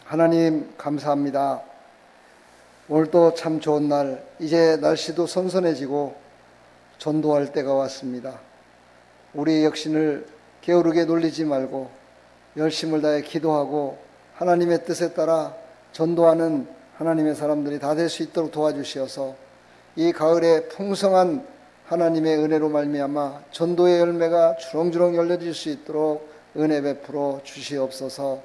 하나님 감사합니다. 오늘도 참 좋은 날, 이제 날씨도 선선해지고 전도할 때가 왔습니다. 우리의 역신을 게으르게 놀리지 말고 열심을 다해 기도하고 하나님의 뜻에 따라 전도하는 하나님의 사람들이 다 될 수 있도록 도와주시어서 이 가을에 풍성한 하나님의 은혜로 말미암아 전도의 열매가 주렁주렁 열려질 수 있도록 은혜 베풀어 주시옵소서.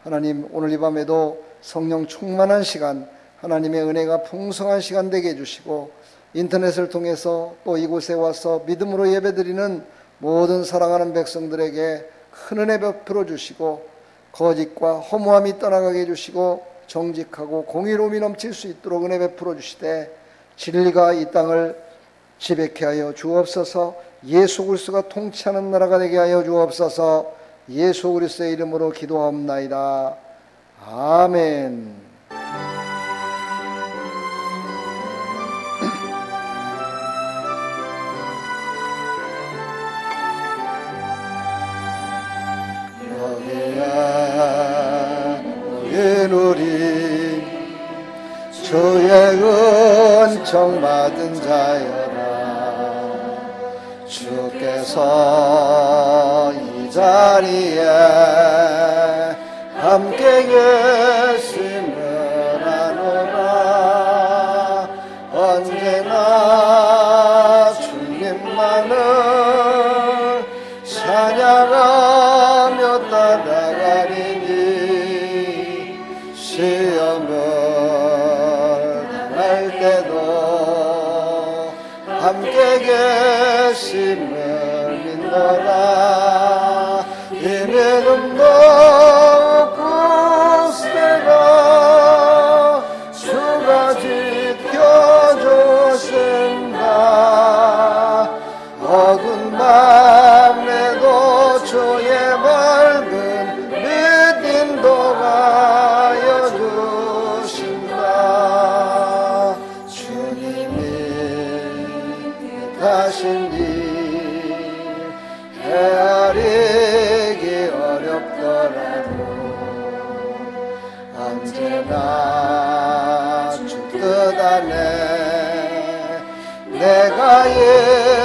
하나님, 오늘 이 밤에도 성령 충만한 시간, 하나님의 은혜가 풍성한 시간 되게 해주시고 인터넷을 통해서 또 이곳에 와서 믿음으로 예배드리는 모든 사랑하는 백성들에게 큰 은혜 베풀어 주시고 거짓과 허무함이 떠나가게 해주시고 정직하고 공의로움이 넘칠 수 있도록 은혜 베풀어 주시되 진리가 이 땅을 지배케 하여 주옵소서. 예수 그리스도가 통치하는 나라가 되게 하여 주옵소서. 예수 그리스도의 이름으로 기도하옵나이다. 아멘. 여기야 너의 누리 주의 은총 받은 자여라. 주께서 이 자리에 함께 계심을 아노라. 언제나 주님만을 찬양하며 따라가리니 시험을 당할 때도 함께 계심을 믿노라. 이 믿음도 굳세라. 주가 지켜주신다. 어두운 밤에도 주의 밝은 빛 인도하여 주신다. 주님이 뜻하신 일 헤아리기 어렵더라도 언제나 주 뜻 안에 내가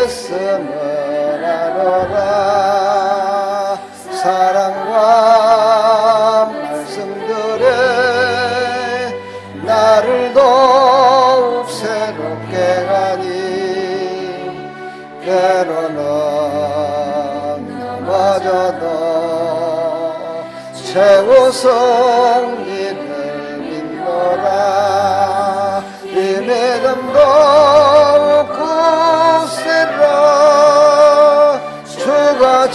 있음을 아노라. 사랑과 말씀들에 나를 더욱 새롭게 하니 때로는 넘어져도 채우성 이를 믿노라. 이 믿음도 굳세라. 주가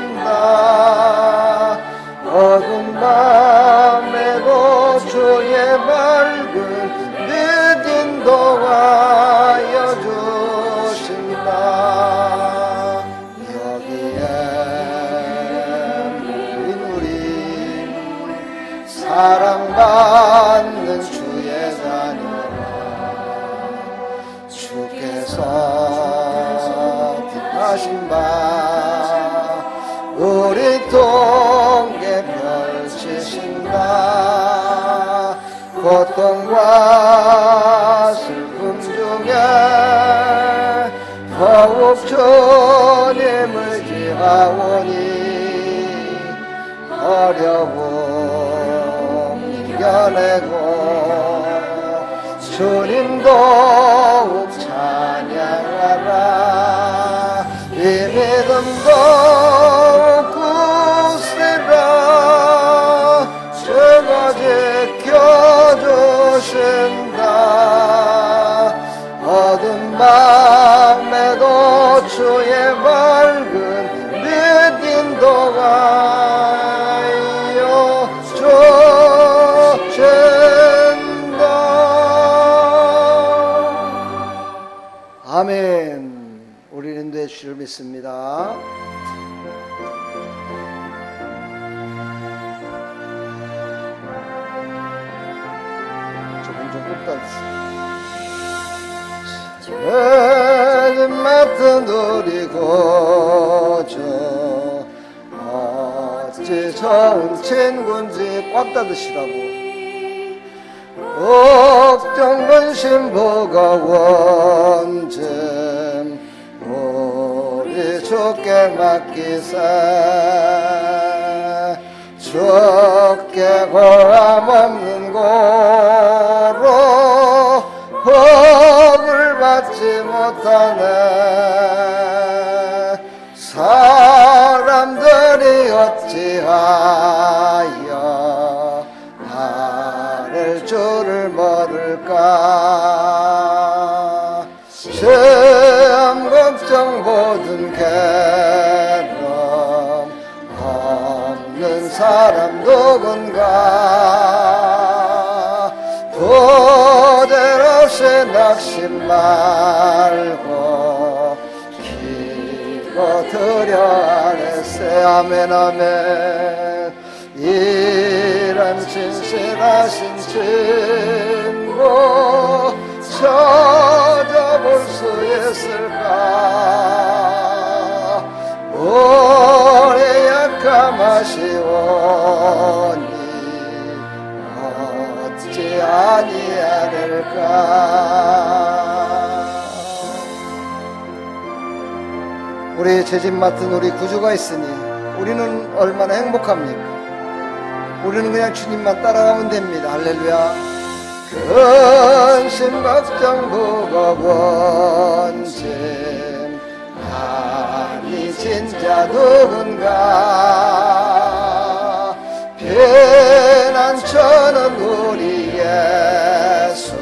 지켜주신다. 어두운 밤에도 주의 밝은 빛 인도하여 주신다. 여기에 모인 우리 사랑받는 주의 자녀라. 주께서 뜻하신 바 우리 통에 펼치신다. 고통과 슬픔 중에 더욱 주님을 지하오니 어려움 이겨내고 주님 더욱 찬양하라. 이 믿음도 굳세라. 주가 지켜주신다. 어두운 밤에도 주의 밝은 빛 인도하여 주신다. 아멘. 우리는 내 주를 믿습니다. 조금 좀 끝까지 맡은 우리 고주 어제 어찌 좋은 친구인지 꽉 닫으시라고. 걱정 근심 버거운쯤 우리 주께 맡기세. 주께 고람 없는 고로 법을 받지 못하네. 사람들이 어찌하여 나를 주를 모를까. 시험 걱정 모든 괴로움 없는 사람 누군가. 부대 없이 낙심 말고 기도 드려 아뢰세. 아멘 아멘. 이런 진실하신 친구 찾아볼 수 있을까. 우리 약함하시오니 어찌 아니하릴까. 우리 죄짐 맡은 우리 구주가 있으니 우리는 얼마나 행복합니까. 우리는 그냥 주님만 따라가면 됩니다. 할렐루야. 근심 걱정 무거운 짐 많이 진자 누군가. 피난처는 우리 예수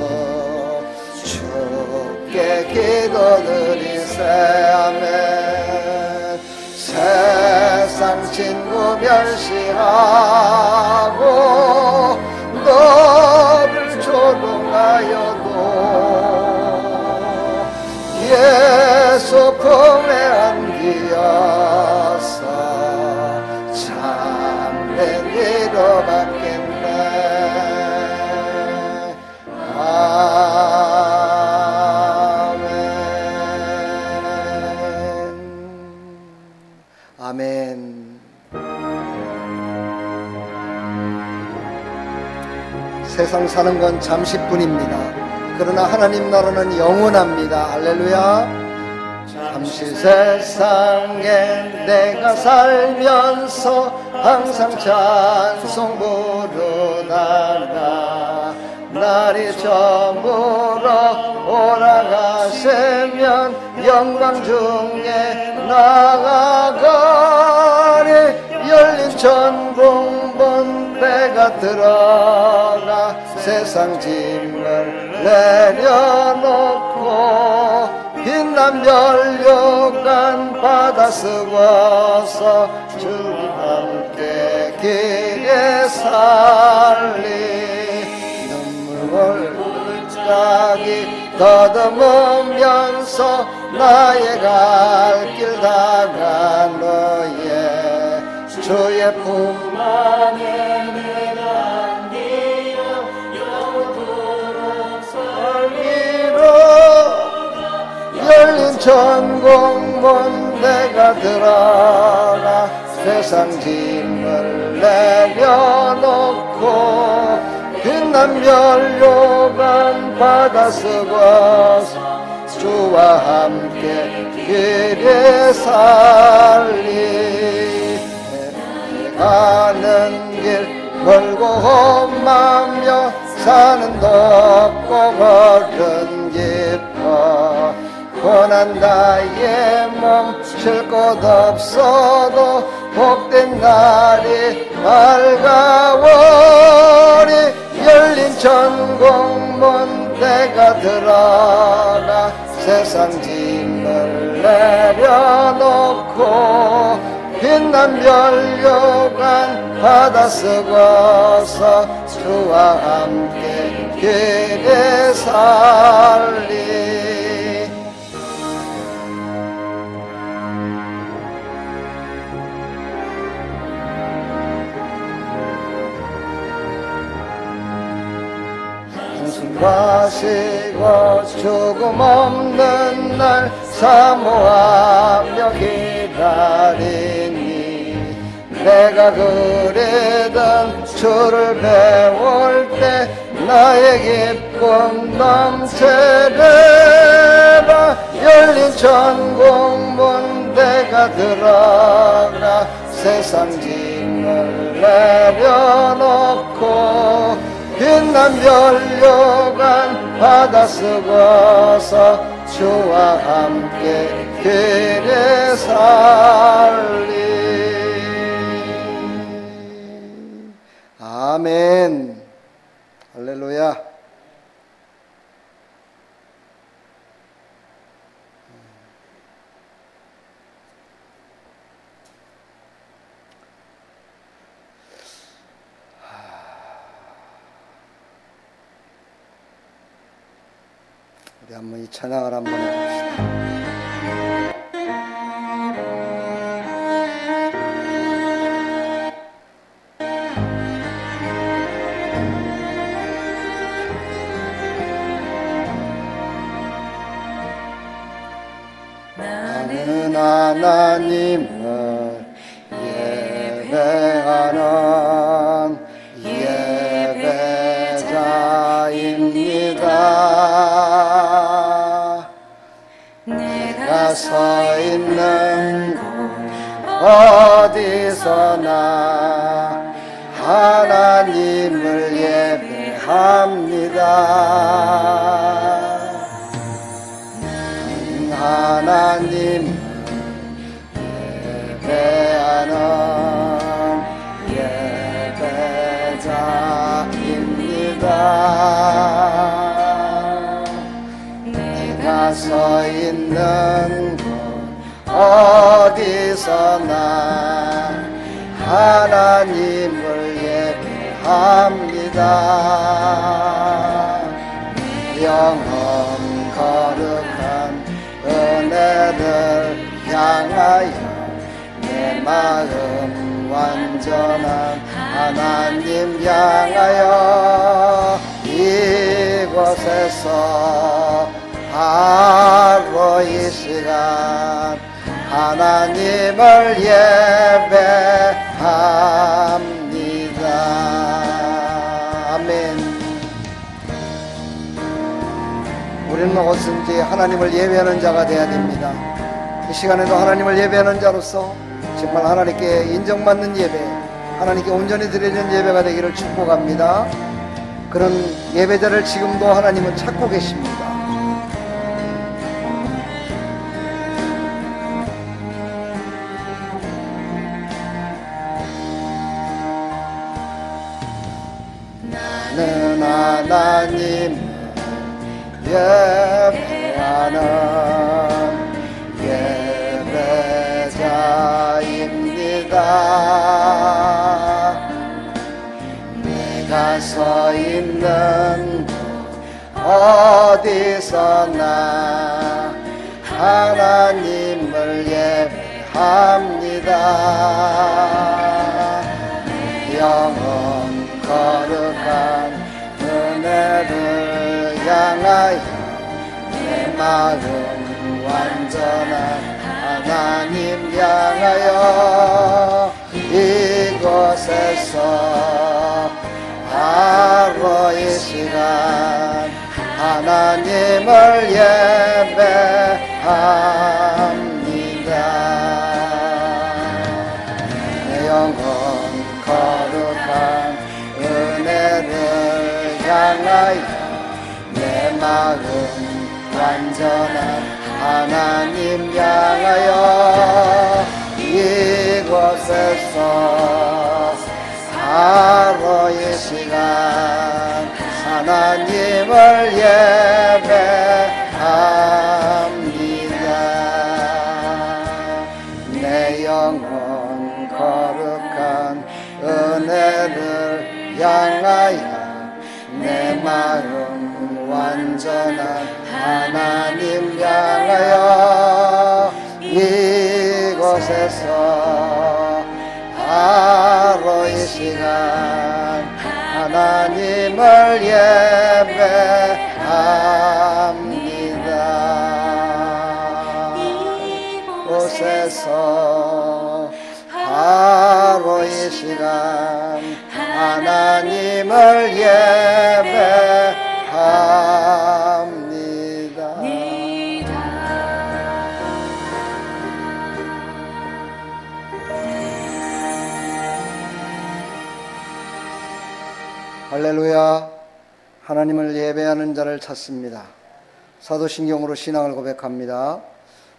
주께 기도드리세. 아멘. 세상 친구 멸시하고 너를 조롱하여도 예수 품에 안기어서 참된 위로받겠네. 아멘. 세상 사는 건 잠시뿐입니다. 그러나 하나님 나라는 영원합니다. 할렐루야. 잠시 세상에 내가 살면서 항상 찬송 부르다가 날이 저물어 오라가시면 영광 중에 나아가리. 열린 천국문 내가 들어가 세상 짐을 내려놓고 빛난 연료간 받아 쓰고서 주님 함께 길에 살리. 눈물 골짜기 더듬으면서 나의 갈 길 다가 너의 주의 품 안에 내가 안기어 영원토록 살기로. 열린 천국문 내가 들어가 세상 짐을 내려놓고 빛난 연료관 받아 쓰고서 주와 함께 길에 살리. 가는 길 멀고 험하며 산은 높고 걸은 깊어 고난 나의 몸 쉴 곳 없어도 복된 날이 밝아오리. 열린 천국문 내가 들어가 세상 짐을 내려놓고 빛난 연료관 받아 쓰고서 주와 함께 길에 살리. 마시고 죽음 없는 날 사모하며 기다리니 내가 그리던 주를 배울 때 나의 기쁨 넘치리라. 열린 천국문 내가 들어가 세상 짐을 내려놓고 빛난 면류관 받아 쓰고서 주와 함께 길에 살리. 아멘. 할렐루야. 우리 한번 이 찬양을 한번 해봅시다. 나는 하나님을 예배하는 예배자입니다. 내가 서 있는 곳 어디서나 하나님을 예배합니다. 하나님 예배하는 예배자입니다. 내가 서 있는 곳 어디서나 하나님을 예배합니다. 영원 거룩한 은혜를 향하여 내 마음 완전한 하나님 향하여 이곳에서 바로 이 시간 하나님을 예배합니다. 아멘. 우리는 어디든지 하나님을 예배하는 자가 되어야 됩니다. 이 시간에도 하나님을 예배하는 자로서 정말 하나님께 인정받는 예배, 하나님께 온전히 드리는 예배가 되기를 축복합니다. 그런 예배자를 지금도 하나님은 찾고 계십니다. 나는 하나님 예배하는 예배자입니다. 내가 서 있는 곳 어디서나 하나님을 예배합니다. 영원 거룩한 은혜를 향하여 내 마음 완전한 하나님 향하여 이곳에서 바로 이 시간 하나님을 예배합니다. 내 영혼 거룩한 은혜를 향하여 내 마음 완전한 하나님 향하여 이곳에서 바로 이 시간 하나님을 예배합니다. 내 영혼 거룩한 은혜를 향하여 내 마음 완전한 하나님 향하여 이곳에서 바로 이 시간 하나님을 예배합니다. 이곳에서 바로 시간 하나님을 예배합니다. 할렐루야. 하나님을 예배하는 자를 찾습니다. 사도신경으로 신앙을 고백합니다.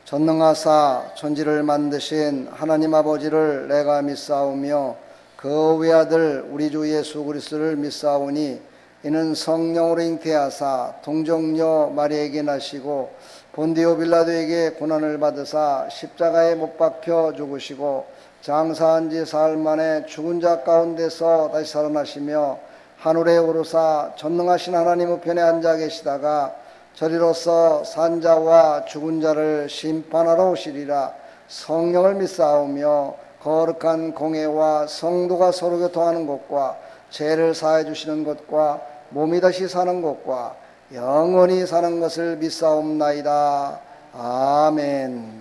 전능하사 천지를 만드신 하나님 아버지를 내가 믿사오며 그 외아들 우리 주 예수 그리스도를 믿사오니 이는 성령으로 잉태하사 동정녀 마리아에게 나시고 본디오 빌라도에게 고난을 받으사 십자가에 못 박혀 죽으시고 장사한 지 사흘 만에 죽은 자 가운데서 다시 살아나시며 하늘에 오르사 전능하신 하나님 우편에 앉아 계시다가 저리로서 산자와 죽은 자를 심판하러 오시리라. 성령을 믿사오며 거룩한 공회와 성도가 서로 교통하는 것과 죄를 사해 주시는 것과 몸이 다시 사는 것과 영원히 사는 것을 믿사옵나이다. 아멘.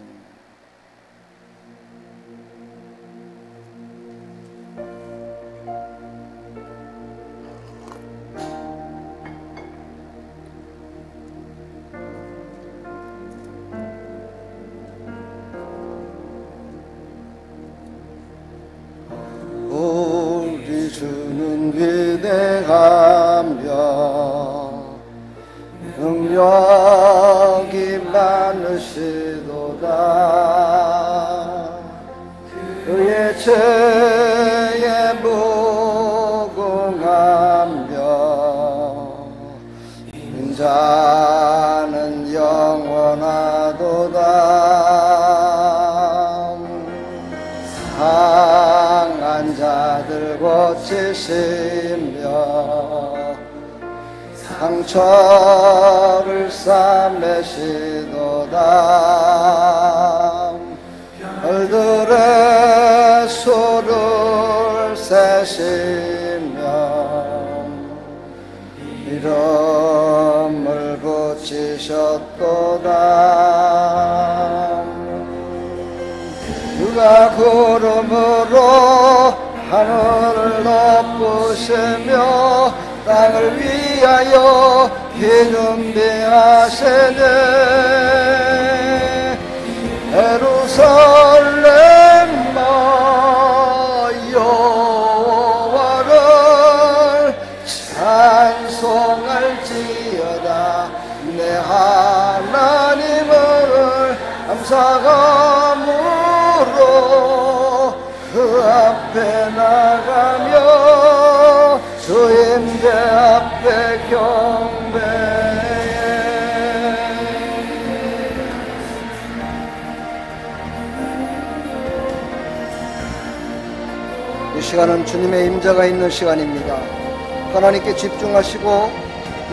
우리 주는 위대하며 능력이 많으시도다. 그의 죄에 무궁하며 인자는 영원하도다. 상한 자들 고치시며 상처를 싸매시도다. 별들의 수를 세시며 이름을 붙이셨도다. 그가 구름으로 하늘을 덮으시며 땅을 위하여 비준비하시네. 예루살렘아 여호와를 찬송할지어다. 내 하나님을 감사감으로 그 앞에 나가며 주임제 앞에 경배해. 이 시간은 주님의 임재가 있는 시간입니다. 하나님께 집중하시고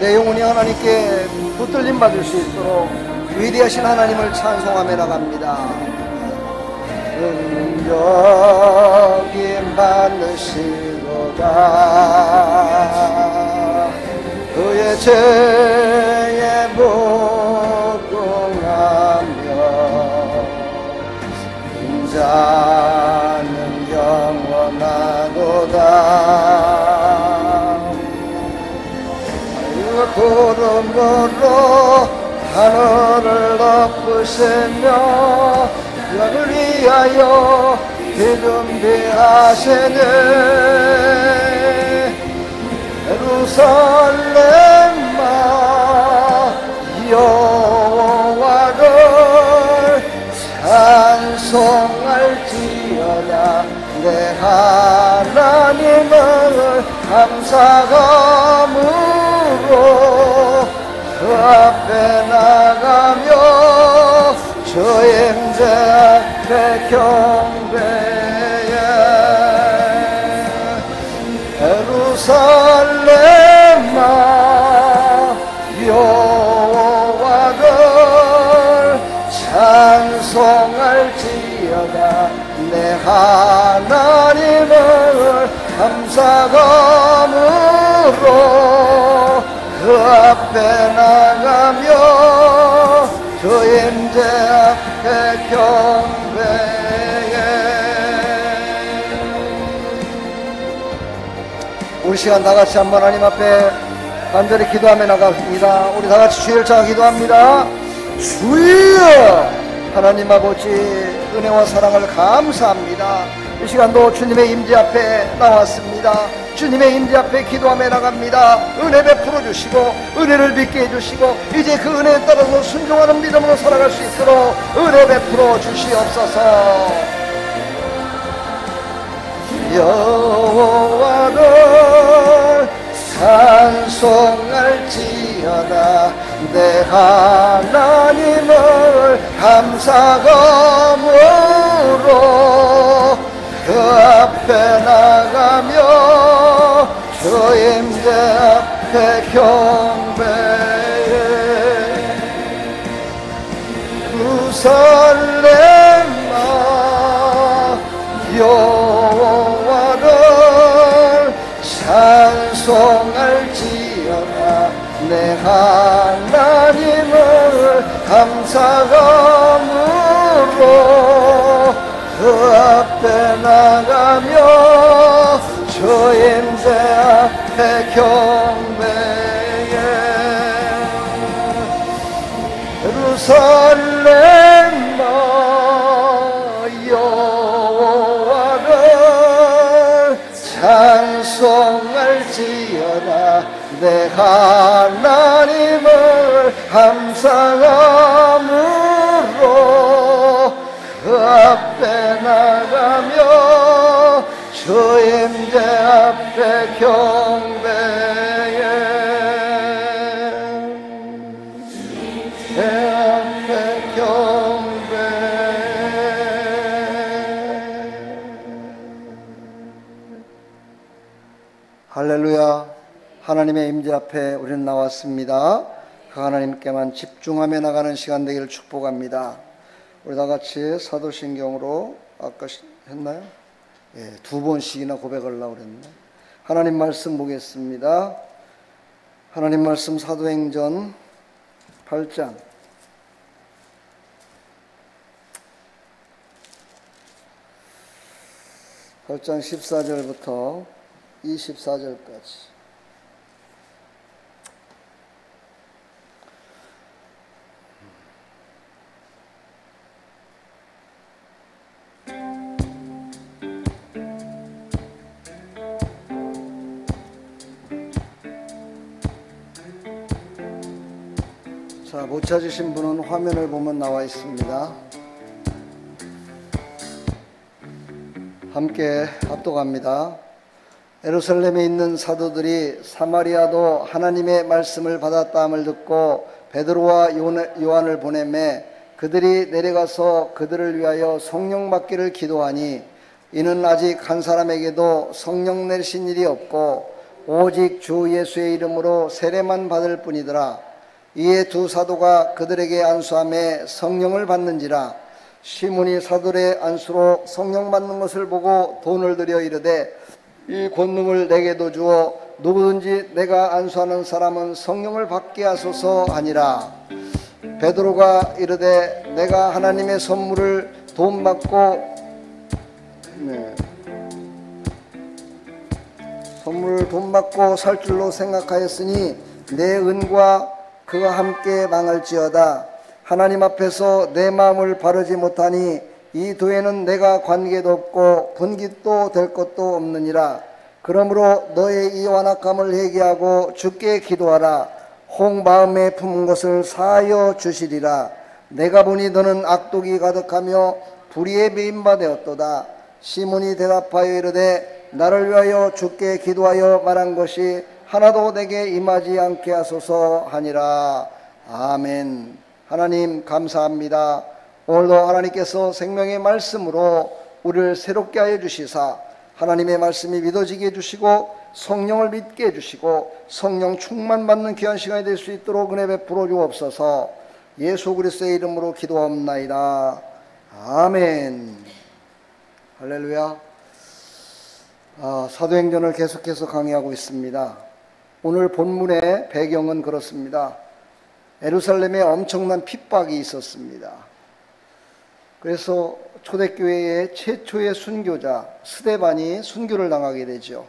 내 영혼이 하나님께 붙들림 받을 수 있도록 위대하신 하나님을 찬송하며 나갑니다. 능력이 많으시도다. 그의 죄에 무궁하며 인자는 영원하도다. 구름으로 하늘을 덮으시며 땅을 위하여 기준비하시네. 예루살렘아 여호와를 찬송할지어다. 내 하나님을 감사감으로 그 앞에 나가며 주임제 앞에 경배해. 예루살렘아 여호와를 찬송할지어다. 내 하나님을 감사감으로 그 앞에 나가며 주임제 앞에 경배해. 우리 시간 다 같이 한번 하나님 앞에 간절히 기도하며 나갑니다. 우리 다 같이 주의를 찾아 기도합니다. 주여, 하나님 아버지 은혜와 사랑을 감사합니다. 이 시간도 주님의 임재 앞에 나왔습니다. 주님의 임재 앞에 기도하며 나갑니다. 은혜 베풀어 주시고 은혜를 믿게 해주시고 이제 그 은혜에 따라서 순종하는 믿음으로 살아갈 수 있도록 은혜 베풀어 주시옵소서. 여호와를 찬송할지어다. 내 하나님을 감사함으로 그 앞에 나가며 주 임재 앞에 경배해. 예루살렘아 여호와를 찬송할지어다. 내 하나님을 감사함으로 그 앞에 나가며 주 임재 앞에 경배해. 예루살렘아 여호와를 찬송할지어다. 내 하나님을 감사함으로 그 앞에 나가며 주 임재 앞에 경배해. 내 앞에 경배해. 할렐루야. 하나님의 임재 앞에 우리는 나왔습니다. 그 하나님께만 집중하며 나가는 시간 되기를 축복합니다. 우리 다 같이 사도신경으로 아까 했나요? 예, 2번씩이나 고백을 하려고 그랬네. 하나님 말씀 보겠습니다. 하나님 말씀 사도행전 8장 14절부터 24절까지. 자, 못 찾으신 분은 화면을 보면 나와 있습니다. 함께 합독합니다. 예루살렘에 있는 사도들이 사마리아도 하나님의 말씀을 받았다함을 듣고 베드로와 요한을 보내매 그들이 내려가서 그들을 위하여 성령 받기를 기도하니 이는 아직 한 사람에게도 성령 내리신 일이 없고 오직 주 예수의 이름으로 세례만 받을 뿐이더라. 이에 두 사도가 그들에게 안수하며 성령을 받는지라. 시몬이 사도의 안수로 성령 받는 것을 보고 돈을 들여 이르되 이 권능을 내게도 주어 누구든지 내가 안수하는 사람은 성령을 받게 하소서 하니라. 베드로가 이르되 내가 하나님의 선물을 돈 받고 살 줄로 생각하였으니 내 은과 그와 함께 망할지어다. 하나님 앞에서 내 마음을 바르지 못하니 이 도에는 내가 관계도 없고 분깃도 될 것도 없느니라. 그러므로 너의 이 완악함을 회개하고 주께 기도하라. 혹 마음에 품은 것을 사하여 주시리라. 내가 보니 너는 악독이 가득하며 불의에 매인 바 되었도다. 시몬이 대답하여 이르되 나를 위하여 주께 기도하여 말한 것이 하나도 내게 임하지 않게 하소서 하니라. 아멘. 하나님 감사합니다. 오늘도 하나님께서 생명의 말씀으로 우리를 새롭게 하여 주시사 하나님의 말씀이 믿어지게 해주시고 성령을 믿게 해주시고 성령 충만받는 귀한 시간이 될 수 있도록 은혜 베풀어 주옵소서. 예수 그리스도의 이름으로 기도합나이다. 아멘. 할렐루야. 사도행전을 계속해서 강의하고 있습니다. 오늘 본문의 배경은 그렇습니다. 예루살렘에 엄청난 핍박이 있었습니다. 그래서 초대교회의 최초의 순교자 스데반이 순교를 당하게 되죠.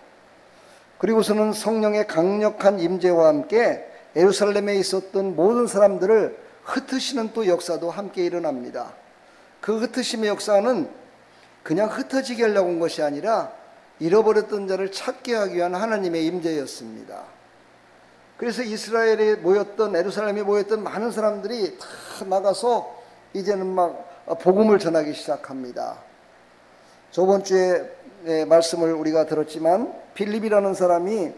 그리고서는 성령의 강력한 임재와 함께 예루살렘에 있었던 모든 사람들을 흩으시는 또 역사도 함께 일어납니다. 그 흩으심의 역사는 그냥 흩어지게 하려고 한 것이 아니라 잃어버렸던 자를 찾게 하기 위한 하나님의 임재였습니다. 그래서 이스라엘에 모였던, 예루살렘에 모였던 많은 사람들이 다 나가서 이제는 막 복음을 전하기 시작합니다. 저번 주에 말씀을 우리가 들었지만 빌립이라는 사람이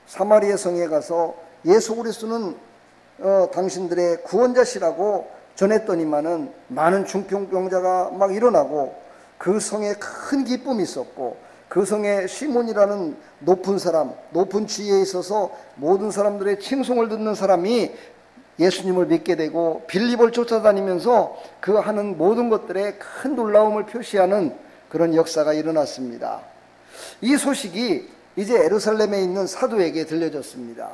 사마리아 성에 가서 예수 그리스도는 당신들의 구원자시라고 전했더니만은 많은 중풍병자가 막 일어나고 그 성에 큰 기쁨이 있었고 그 성에 시몬이라는 높은 사람, 높은 지위에 있어서 모든 사람들의 칭송을 듣는 사람이 예수님을 믿게 되고 빌립을 쫓아다니면서 그 하는 모든 것들에 큰 놀라움을 표시하는 그런 역사가 일어났습니다. 이 소식이 이제 예루살렘에 있는 사도에게 들려졌습니다.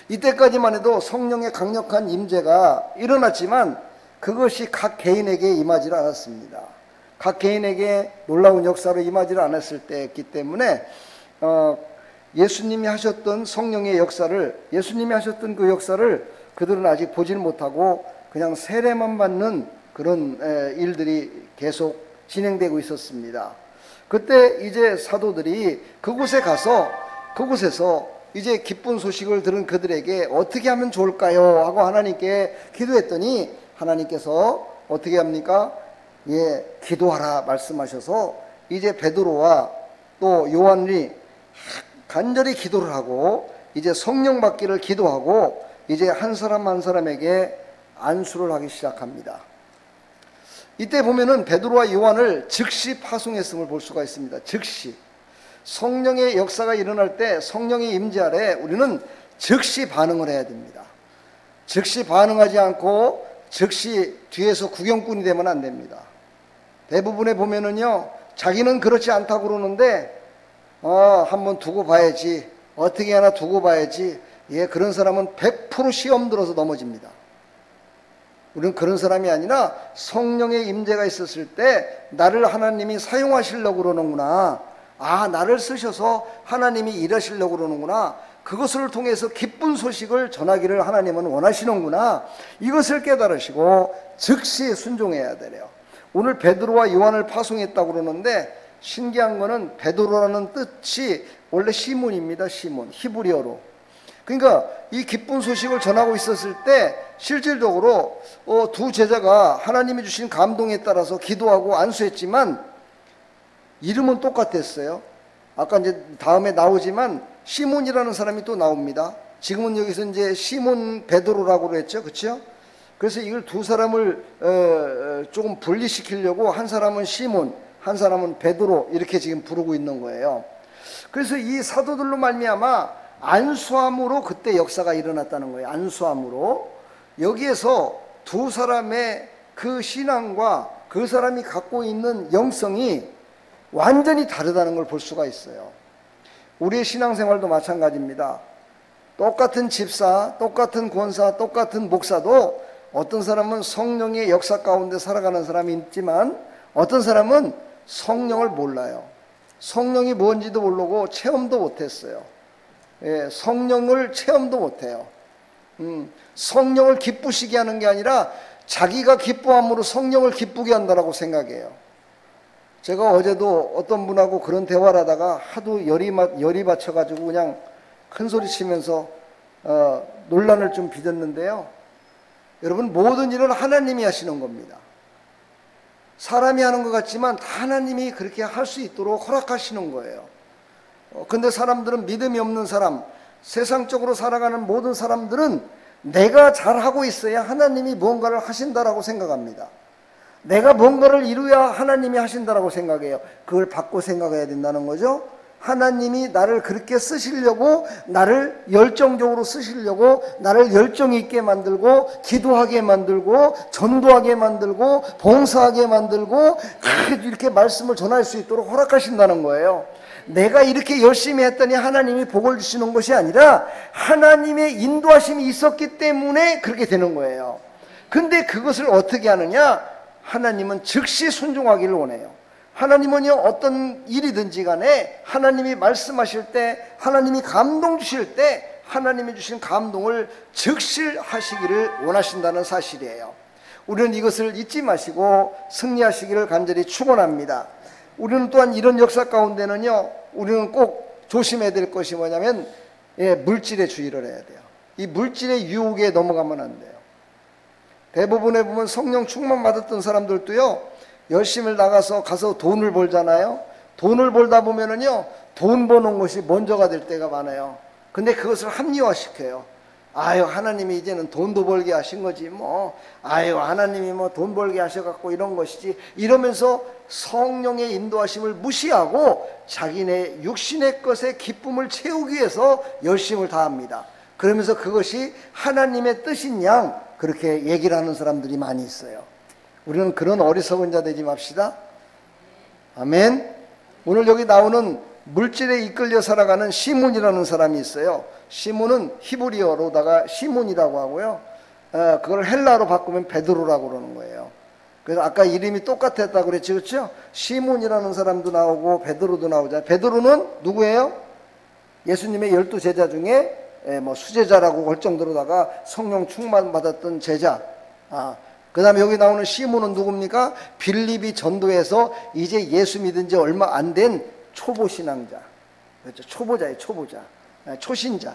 이때까지만 해도 성령의 강력한 임재가 일어났지만 그것이 각 개인에게 임하지 않았습니다. 각 개인에게 놀라운 역사로 임하지 않았을 때였기 때문에 예수님이 하셨던 성령의 역사를, 예수님이 하셨던 그 역사를 그들은 아직 보질 못하고 그냥 세례만 받는 그런 일들이 계속 진행되고 있었습니다. 그때 이제 사도들이 그곳에 가서 그곳에서 이제 기쁜 소식을 들은 그들에게 어떻게 하면 좋을까요? 하고 하나님께 기도했더니 하나님께서 어떻게 합니까? 기도하라 말씀하셔서 이제 베드로와 또 요한이 간절히 기도를 하고 이제 성령 받기를 기도하고 이제 한 사람 한 사람에게 안수를 하기 시작합니다. 이때 보면은 베드로와 요한을 즉시 파송했음을 볼 수가 있습니다. 즉시 성령의 역사가 일어날 때 성령의 임재 아래 우리는 즉시 반응을 해야 됩니다. 즉시 반응하지 않고 즉시 뒤에서 구경꾼이 되면 안 됩니다. 대부분에 보면은요 자기는 그렇지 않다고 그러는데 한번 두고 봐야지, 어떻게 하나 두고 봐야지. 그런 사람은 100% 시험 들어서 넘어집니다. 우리는 그런 사람이 아니라 성령의 임재가 있었을 때 나를 하나님이 사용하시려고 그러는구나, 나를 쓰셔서 하나님이 일하시려고 그러는구나, 그것을 통해서 기쁜 소식을 전하기를 하나님은 원하시는구나, 이것을 깨달으시고 즉시 순종해야 돼요. 오늘 베드로와 요한을 파송했다고 그러는데 신기한 거는 베드로라는 뜻이 원래 시몬입니다. 시몬, 히브리어로. 그러니까 이 기쁜 소식을 전하고 있었을 때 실질적으로 두 제자가 하나님이 주신 감동에 따라서 기도하고 안수했지만 이름은 똑같았어요. 아까 이제 다음에 나오지만 시몬이라는 사람이 또 나옵니다. 지금은 여기서 이제 시몬 베드로라고 그랬죠, 그렇죠? 그래서 이걸 두 사람을 조금 분리시키려고 한 사람은 시몬, 한 사람은 베드로 이렇게 지금 부르고 있는 거예요. 그래서 이 사도들로 말미암아 안수함으로 그때 역사가 일어났다는 거예요. 안수함으로. 여기에서 두 사람의 그 신앙과 그 사람이 갖고 있는 영성이 완전히 다르다는 걸 볼 수가 있어요. 우리의 신앙생활도 마찬가지입니다. 똑같은 집사, 똑같은 권사, 똑같은 목사도 어떤 사람은 성령의 역사 가운데 살아가는 사람이 있지만 어떤 사람은 성령을 몰라요. 성령이 뭔지도 모르고 체험도 못했어요. 성령을 체험도 못해요. 성령을 기쁘시게 하는 게 아니라 자기가 기뻐함으로 성령을 기쁘게 한다라고 생각해요. 제가 어제도 어떤 분하고 그런 대화를 하다가 하도 열이 받쳐가지고 그냥 큰 소리 치면서 논란을 좀 빚었는데요. 여러분, 모든 일은 하나님이 하시는 겁니다. 사람이 하는 것 같지만 다 하나님이 그렇게 할 수 있도록 허락하시는 거예요. 근데 사람들은 믿음이 없는 사람, 세상적으로 살아가는 모든 사람들은 내가 잘하고 있어야 하나님이 무언가를 하신다라고 생각합니다. 내가 뭔가를 이루어야 하나님이 하신다라고 생각해요. 그걸 바꿔 생각해야 된다는 거죠. 하나님이 나를 그렇게 쓰시려고, 나를 열정적으로 쓰시려고, 나를 열정 있게 만들고, 기도하게 만들고, 전도하게 만들고, 봉사하게 만들고, 이렇게 말씀을 전할 수 있도록 허락하신다는 거예요. 내가 이렇게 열심히 했더니 하나님이 복을 주시는 것이 아니라 하나님의 인도하심이 있었기 때문에 그렇게 되는 거예요. 근데 그것을 어떻게 하느냐? 하나님은 즉시 순종하기를 원해요. 하나님은요, 어떤 일이든지 간에 하나님이 말씀하실 때, 하나님이 감동 주실 때 하나님이 주신 감동을 즉실하시기를 원하신다는 사실이에요. 우리는 이것을 잊지 마시고 승리하시기를 간절히 축원합니다. 우리는 또한 이런 역사 가운데는요, 우리는 꼭 조심해야 될 것이 뭐냐면 물질에 주의를 해야 돼요. 이 물질의 유혹에 넘어가면 안 돼요. 대부분에 보면 성령 충만 받았던 사람들도요, 열심히 나가서 돈을 벌잖아요. 돈을 벌다 보면은요, 돈 버는 것이 먼저가 될 때가 많아요. 근데 그것을 합리화시켜요. 아유, 하나님이 이제는 돈도 벌게 하신 거지 뭐. 아유, 하나님이 뭐 돈 벌게 하셔갖고 이런 것이지. 이러면서 성령의 인도하심을 무시하고 자기네 육신의 것에 기쁨을 채우기 위해서 열심을 다합니다. 그러면서 그것이 하나님의 뜻인 양 그렇게 얘기를 하는 사람들이 많이 있어요. 우리는 그런 어리석은 자 되지 맙시다. 아멘. 오늘 여기 나오는 물질에 이끌려 살아가는 시몬이라는 사람이 있어요. 시몬은 히브리어로다가 시몬이라고 하고요, 그걸 헬라로 바꾸면 베드로라고 그러는 거예요. 그래서 아까 이름이 똑같았다고 그랬죠, 그렇죠? 시몬이라는 사람도 나오고 베드로도 나오잖아요. 베드로는 누구예요? 예수님의 12 제자 중에 뭐 수제자라고 할 정도로다가 성령 충만 받았던 제자. 그 다음에 여기 나오는 시몬은 누굽니까? 빌립이 전도해서 이제 예수 믿은 지 얼마 안 된 초보 신앙자. 그렇죠? 초보자예요, 초보자. 초신자.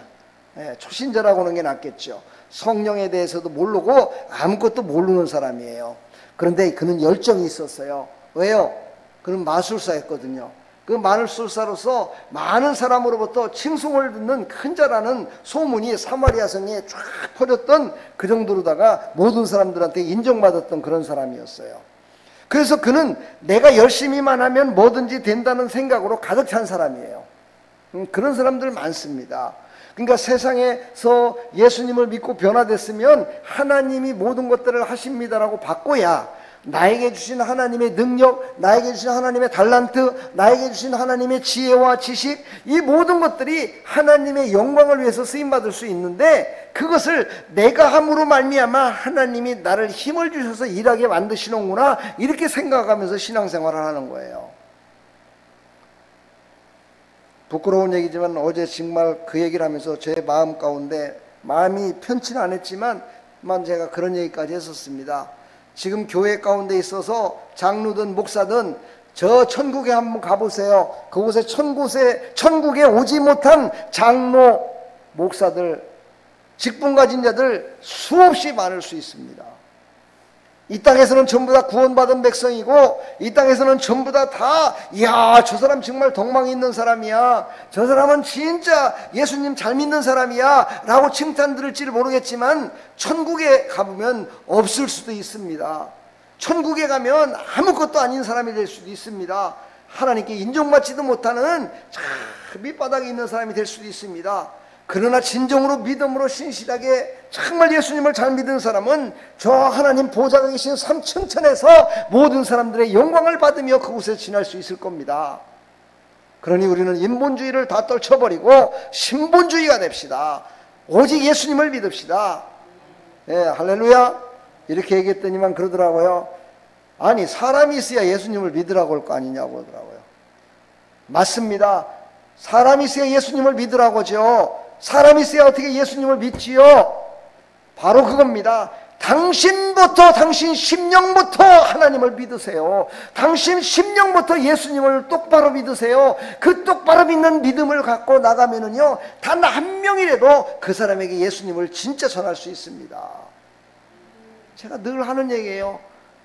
초신자라고 하는 게 낫겠죠. 성령에 대해서도 모르고 아무것도 모르는 사람이에요. 그런데 그는 열정이 있었어요. 왜요? 그는 마술사였거든요. 그 마술사로서 많은 사람으로부터 칭송을 듣는 큰 자라는 소문이 사마리아 성에 쫙 퍼졌던 그 정도로다가 모든 사람들한테 인정받았던 그런 사람이었어요. 그래서 그는 내가 열심히만 하면 뭐든지 된다는 생각으로 가득 찬 사람이에요. 그런 사람들 많습니다. 그러니까 세상에서 예수님을 믿고 변화됐으면 하나님이 모든 것들을 하십니다라고 바꿔야 나에게 주신 하나님의 능력, 나에게 주신 하나님의 달란트, 나에게 주신 하나님의 지혜와 지식, 이 모든 것들이 하나님의 영광을 위해서 쓰임받을 수 있는데, 그것을 내가 함으로 말미암아 하나님이 나를 힘을 주셔서 일하게 만드시는구나, 이렇게 생각하면서 신앙생활을 하는 거예요. 부끄러운 얘기지만 어제 정말 그 얘기를 하면서 제 마음 가운데 마음이 편치는 않았지만 제가 그런 얘기까지 했었습니다. 지금 교회 가운데 있어서 장로든 목사든 저 천국에 한번 가보세요. 그곳에 천국에 오지 못한 장로, 목사들, 직분 가진 자들 수없이 많을 수 있습니다. 이 땅에서는 전부 다 구원받은 백성이고, 이 땅에서는 전부 다 이야, 저 사람 정말 덕망이 있는 사람이야, 저 사람은 진짜 예수님 잘 믿는 사람이야 라고 칭찬 들을지를 모르겠지만, 천국에 가보면 없을 수도 있습니다. 천국에 가면 아무것도 아닌 사람이 될 수도 있습니다. 하나님께 인정받지도 못하는 참 밑바닥에 있는 사람이 될 수도 있습니다. 그러나 진정으로 믿음으로 신실하게 정말 예수님을 잘 믿은 사람은 저 하나님 보좌가 계신 삼층천에서 모든 사람들의 영광을 받으며 그곳에 지날 수 있을 겁니다. 그러니 우리는 인본주의를 다 떨쳐버리고 신본주의가 됩시다. 오직 예수님을 믿읍시다. 할렐루야. 이렇게 얘기했더니만 그러더라고요. 아니, 사람이 있어야 예수님을 믿으라고 할 거 아니냐고 하더라고요. 맞습니다. 사람이 있어야 예수님을 믿으라고죠. 사람이 있어야 어떻게 예수님을 믿지요? 바로 그겁니다. 당신 심령부터 하나님을 믿으세요. 당신 심령부터 예수님을 똑바로 믿으세요. 그 똑바로 믿는 믿음을 갖고 나가면은요, 단 한 명이라도 그 사람에게 예수님을 진짜 전할 수 있습니다. 제가 늘 하는 얘기예요.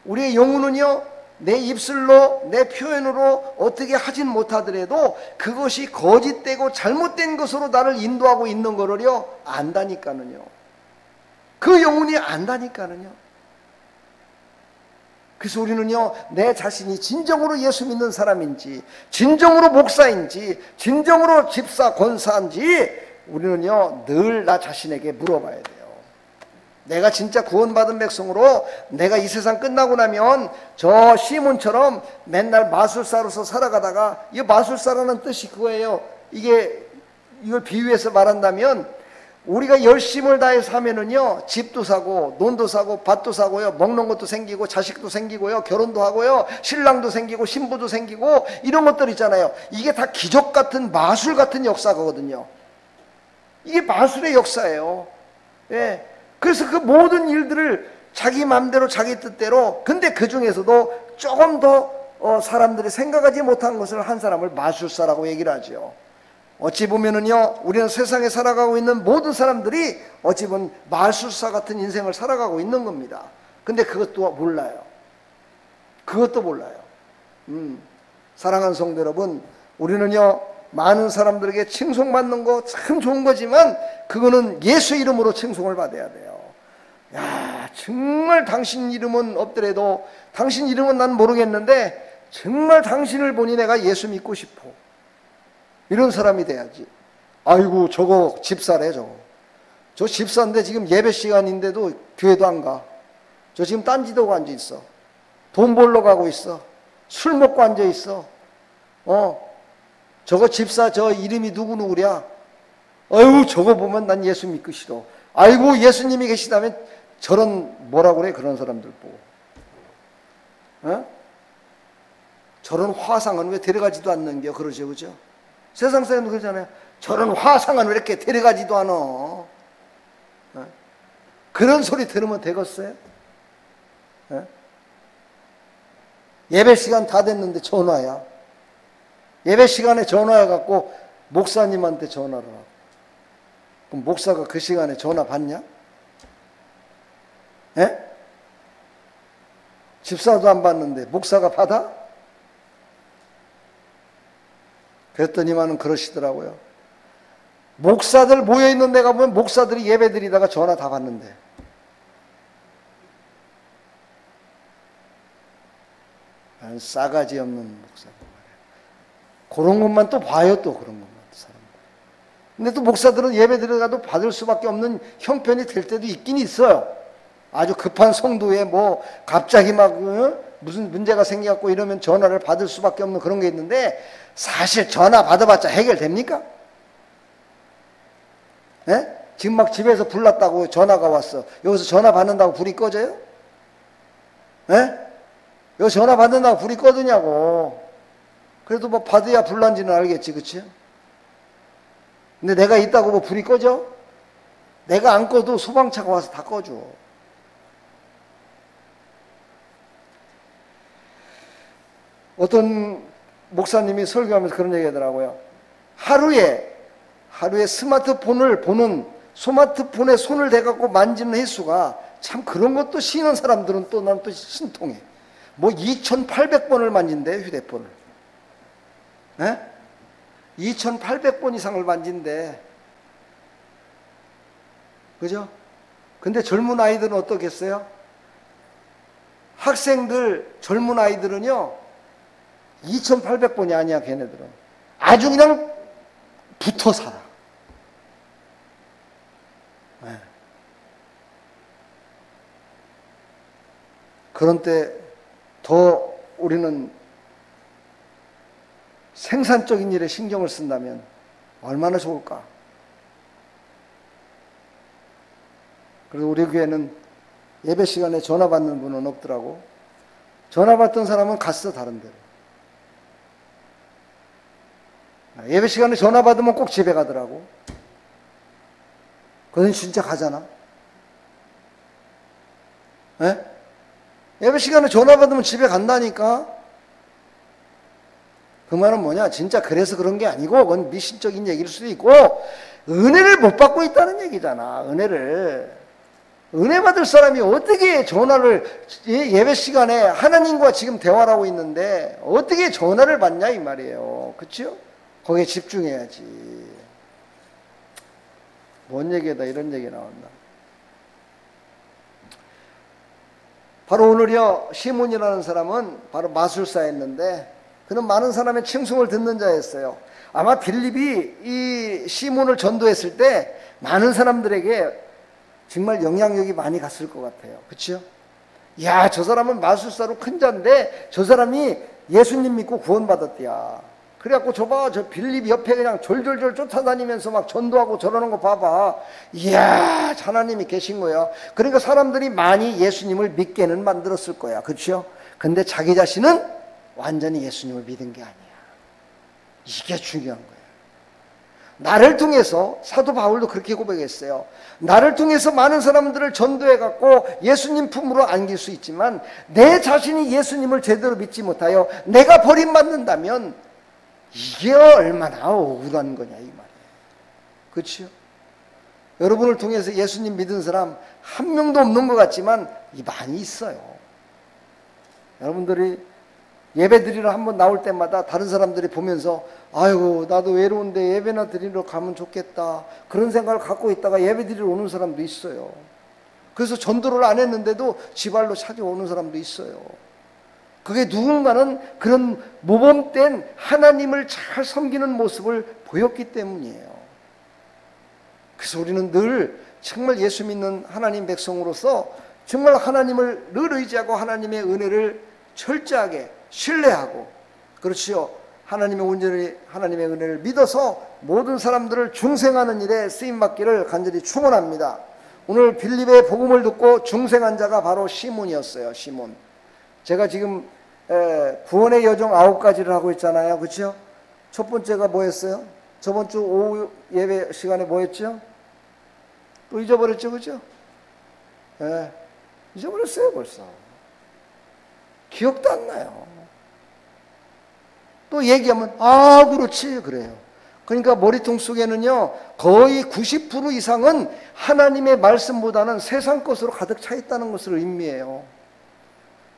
우리의 영혼은요, 내 입술로, 내 표현으로 어떻게 하진 못하더라도 그것이 거짓되고 잘못된 것으로 나를 인도하고 있는 거를요, 안다니까는요. 그 영혼이 안다니까는요. 그래서 우리는요, 내 자신이 진정으로 예수 믿는 사람인지, 진정으로 목사인지, 진정으로 집사, 권사인지 우리는요, 늘 나 자신에게 물어봐야 돼요. 내가 진짜 구원받은 백성으로 내가 이 세상 끝나고 나면 저 시몬처럼 맨날 마술사로서 살아가다가, 이 마술사라는 뜻이 그거예요. 이걸 비유해서 말한다면 우리가 열심을 다해서 하면은요, 집도 사고, 논도 사고, 밭도 사고요, 먹는 것도 생기고, 자식도 생기고요, 결혼도 하고요, 신랑도 생기고, 신부도 생기고, 이런 것들 있잖아요. 이게 다 기적 같은, 마술 같은 역사거든요. 이게 마술의 역사예요. 예. 그래서 그 모든 일들을 자기 마음대로, 자기 뜻대로, 근데 그 중에서도 조금 더 사람들이 생각하지 못한 것을 한 사람을 마술사라고 얘기를 하죠. 어찌 보면은요, 우리는 세상에 살아가고 있는 모든 사람들이 어찌 보면 마술사 같은 인생을 살아가고 있는 겁니다. 근데 그것도 몰라요. 그것도 몰라요. 사랑하는 성도 여러분, 우리는요, 많은 사람들에게 칭송받는 거 참 좋은 거지만 그거는 예수 이름으로 칭송을 받아야 돼요. 야, 정말 당신 이름은 없더라도, 당신 이름은 난 모르겠는데 정말 당신을 보니 내가 예수 믿고 싶어. 이런 사람이 돼야지. 아이고, 저거 집사래, 저거. 저 집사인데 지금 예배 시간인데도 교회도 안 가. 저 지금 딴지도 앉아 있어. 돈 벌러 가고 있어. 술 먹고 앉아 있어. 저거 집사 저 이름이 누구누구랴. 아이고, 저거 보면 난 예수 믿기 싫어. 아이고, 예수님이 계시다면 저런 뭐라고 그래, 그런 사람들 보고. 저런 화상은 왜 데려가지도 않는겨, 그러죠, 그죠? 세상 사람도 그러잖아요. 저런 화상은 왜 이렇게 데려가지도 않어? 그런 소리 들으면 되겠어요? 예배 시간 다 됐는데 전화야. 예배 시간에 전화해갖고 목사님한테 전화를 하고. 그럼 목사가 그 시간에 전화 받냐? 예? 집사도 안 받는데 목사가 받아? 그랬더니만은 그러시더라고요. 목사들 모여있는 데가 보면 목사들이 예배 드리다가 전화 다 받는데. 싸가지 없는 목사들 말이에요. 그런 것만 또 봐요, 또 그런 것만. 사람들. 근데 또 목사들은 예배 드려가도 받을 수밖에 없는 형편이 될 때도 있긴 있어요. 아주 급한 성도에 뭐 갑자기 막 무슨 문제가 생겨갖고 이러면 전화를 받을 수밖에 없는 그런 게 있는데, 사실 전화 받아봤자 해결됩니까? 예? 지금 막 집에서 불 났다고 전화가 왔어. 여기서 전화 받는다고 불이 꺼져요? 예? 여기 전화 받는다고 불이 꺼지냐고. 그래도 뭐 받아야 불 난지는 알겠지, 그치? 근데 내가 있다고 뭐 불이 꺼져? 내가 안 꺼도 소방차가 와서 다 꺼줘. 어떤 목사님이 설교하면서 그런 얘기 하더라고요. 하루에 스마트폰을 보는, 스마트폰에 손을 대갖고 만지는 횟수가, 참 그런 것도 쉬는 사람들은 또 난 또 신통해. 뭐 2800번을 만진대, 휴대폰을. 예? 2800번 이상을 만진대. 그죠? 근데 젊은 아이들은 어떻겠어요? 학생들, 젊은 아이들은요, 2800번이 아니야, 걔네들은. 아주 그냥 붙어 살아. 네. 그런 때 더 우리는 생산적인 일에 신경을 쓴다면 얼마나 좋을까. 그래서 우리 교회는 예배 시간에 전화 받는 분은 없더라고. 전화 받던 사람은 갔어, 다른 데로. 예배 시간에 전화 받으면 꼭 집에 가더라고. 그건 진짜 가잖아. 예? 예배 시간에 전화 받으면 집에 간다니까. 그 말은 뭐냐? 진짜 그래서 그런 게 아니고, 그건 미신적인 얘기일 수도 있고, 은혜를 못 받고 있다는 얘기잖아, 은혜를. 은혜 받을 사람이 어떻게 전화를, 예배 시간에 하나님과 지금 대화를 하고 있는데 어떻게 전화를 받냐, 이 말이에요. 그렇죠? 거기에 집중해야지. 뭔 얘기다 이런 얘기 나온다. 바로 오늘요, 시몬이라는 사람은 바로 마술사였는데, 그는 많은 사람의 칭송을 듣는 자였어요. 아마 빌립이 이 시몬을 전도했을 때 많은 사람들에게 정말 영향력이 많이 갔을 것 같아요. 그렇죠? 야, 저 사람은 마술사로 큰 자인데 저 사람이 예수님 믿고 구원받았대야. 그래갖고 저 빌립 옆에 그냥 졸졸졸 쫓아다니면서 막 전도하고 저러는 거 봐봐. 이야, 하나님이 계신 거야. 그러니까 사람들이 많이 예수님을 믿게는 만들었을 거야. 그렇죠? 근데 자기 자신은 완전히 예수님을 믿은 게 아니야. 이게 중요한 거야. 나를 통해서, 사도 바울도 그렇게 고백했어요. 나를 통해서 많은 사람들을 전도해갖고 예수님 품으로 안길 수 있지만 내 자신이 예수님을 제대로 믿지 못하여 내가 버림받는다면 이게 얼마나 억울한 거냐 이 말이에요. 그렇죠? 여러분을 통해서 예수님 믿은 사람 한 명도 없는 것 같지만 많이 있어요. 여러분들이 예배 드리러 한번 나올 때마다 다른 사람들이 보면서 아이고 나도 외로운데 예배나 드리러 가면 좋겠다 그런 생각을 갖고 있다가 예배 드리러 오는 사람도 있어요. 그래서 전도를 안 했는데도 지발로 찾아오는 사람도 있어요. 그게 누군가는 그런 모범된 하나님을 잘 섬기는 모습을 보였기 때문이에요. 그래서 우리는 늘 정말 예수 믿는 하나님 백성으로서 정말 하나님을 늘 의지하고 하나님의 은혜를 철저하게 신뢰하고, 그렇지요, 하나님의 온전히 하나님의 은혜를 믿어서 모든 사람들을 중생하는 일에 쓰임받기를 간절히 축원합니다. 오늘 빌립의 복음을 듣고 중생한 자가 바로 시몬이었어요. 시몬. 제가 지금 구원의 여정 9가지를 하고 있잖아요. 그렇죠? 첫 번째가 뭐였어요? 저번 주 오후 예배 시간에 뭐였죠? 또 잊어버렸죠. 그렇죠? 잊어버렸어요 벌써. 기억도 안 나요. 또 얘기하면 아 그렇지 그래요. 그러니까 머리통 속에는요 거의 90% 이상은 하나님의 말씀보다는 세상 것으로 가득 차 있다는 것을 의미해요.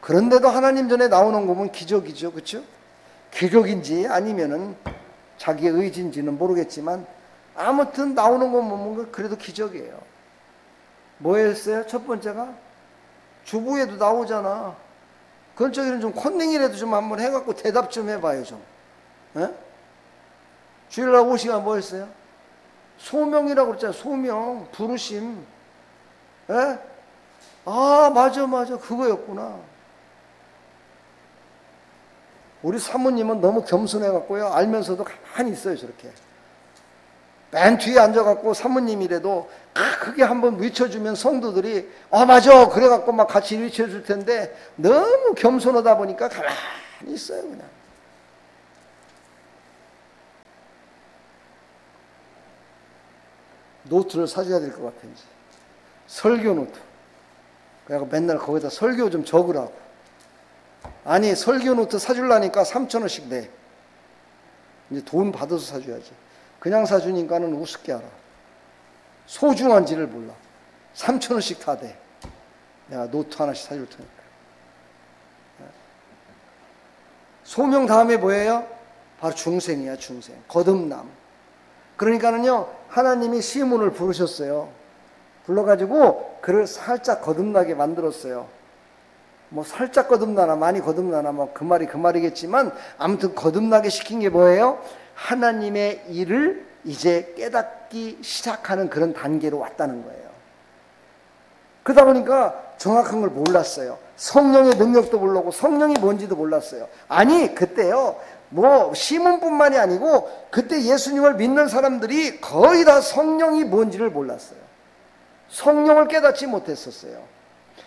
그런데도 하나님 전에 나오는 거 보면 기적이죠. 그렇죠? 기적인지 아니면은 자기의 의지인지는 모르겠지만 아무튼 나오는 거 보면 그래도 기적이에요. 뭐였어요? 첫 번째가 주부에도 나오잖아. 그런 쪽에는 좀 컨닝이라도 좀 한번 해갖고 대답 좀 해봐요 좀. 에? 주일날 오시간 뭐였어요? 소명이라고 그랬잖아요. 소명, 부르심. 에? 아 맞아 그거였구나. 우리 사모님은 너무 겸손해갖고요 알면서도 가만히 있어요. 저렇게 맨 뒤에 앉아갖고 사모님이라도 크게 한번 외쳐주면 성도들이 아 맞아 그래갖고 막 같이 외쳐줄 텐데 너무 겸손하다 보니까 가만히 있어요. 그냥 노트를 사줘야 될 것 같아. 이제 설교 노트. 그래갖고 맨날 거기다 설교 좀 적으라고. 아니 설교 노트 사주려니까 3,000원씩 내. 이제 돈 받아서 사줘야지. 그냥 사주니까는 우습게 알아. 소중한지를 몰라. 3,000원씩 다 돼. 내가 노트 하나씩 사줄 테니까. 소명 다음에 뭐예요? 바로 중생이야. 중생. 거듭남. 그러니까는요 하나님이 시몬을 부르셨어요. 불러가지고 그를 살짝 거듭나게 만들었어요. 뭐 살짝 거듭나나 많이 거듭나나 뭐 그 말이겠지만 아무튼 거듭나게 시킨 게 뭐예요? 하나님의 일을 이제 깨닫기 시작하는 그런 단계로 왔다는 거예요. 그러다 보니까 정확한 걸 몰랐어요. 성령의 능력도 모르고 성령이 뭔지도 몰랐어요. 아니 그때요 뭐 시몬뿐만이 아니고 그때 예수님을 믿는 사람들이 거의 다 성령이 뭔지를 몰랐어요. 성령을 깨닫지 못했었어요.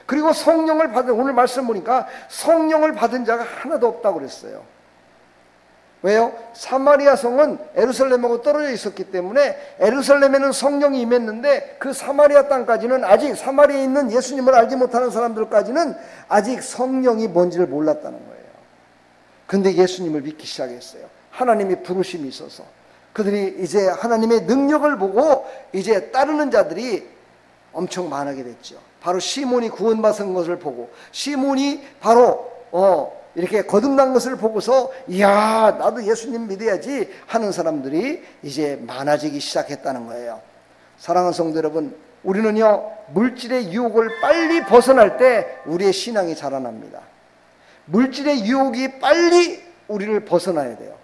그리고 성령을 받은, 오늘 말씀 보니까 성령을 받은 자가 하나도 없다고 그랬어요. 왜요? 사마리아 성은 예루살렘하고 떨어져 있었기 때문에 예루살렘에는 성령이 임했는데 그 사마리아 땅까지는 아직 사마리아에 있는 예수님을 알지 못하는 사람들까지는 아직 성령이 뭔지를 몰랐다는 거예요. 근데 예수님을 믿기 시작했어요. 하나님의 부르심이 있어서 그들이 이제 하나님의 능력을 보고 이제 따르는 자들이 엄청 많게 됐죠. 바로 시몬이 구원받은 것을 보고 시몬이 바로 이렇게 거듭난 것을 보고서 이야 나도 예수님 믿어야지 하는 사람들이 이제 많아지기 시작했다는 거예요. 사랑하는 성도 여러분, 우리는요 물질의 유혹을 빨리 벗어날 때 우리의 신앙이 자라납니다. 물질의 유혹이 빨리 우리를 벗어나야 돼요.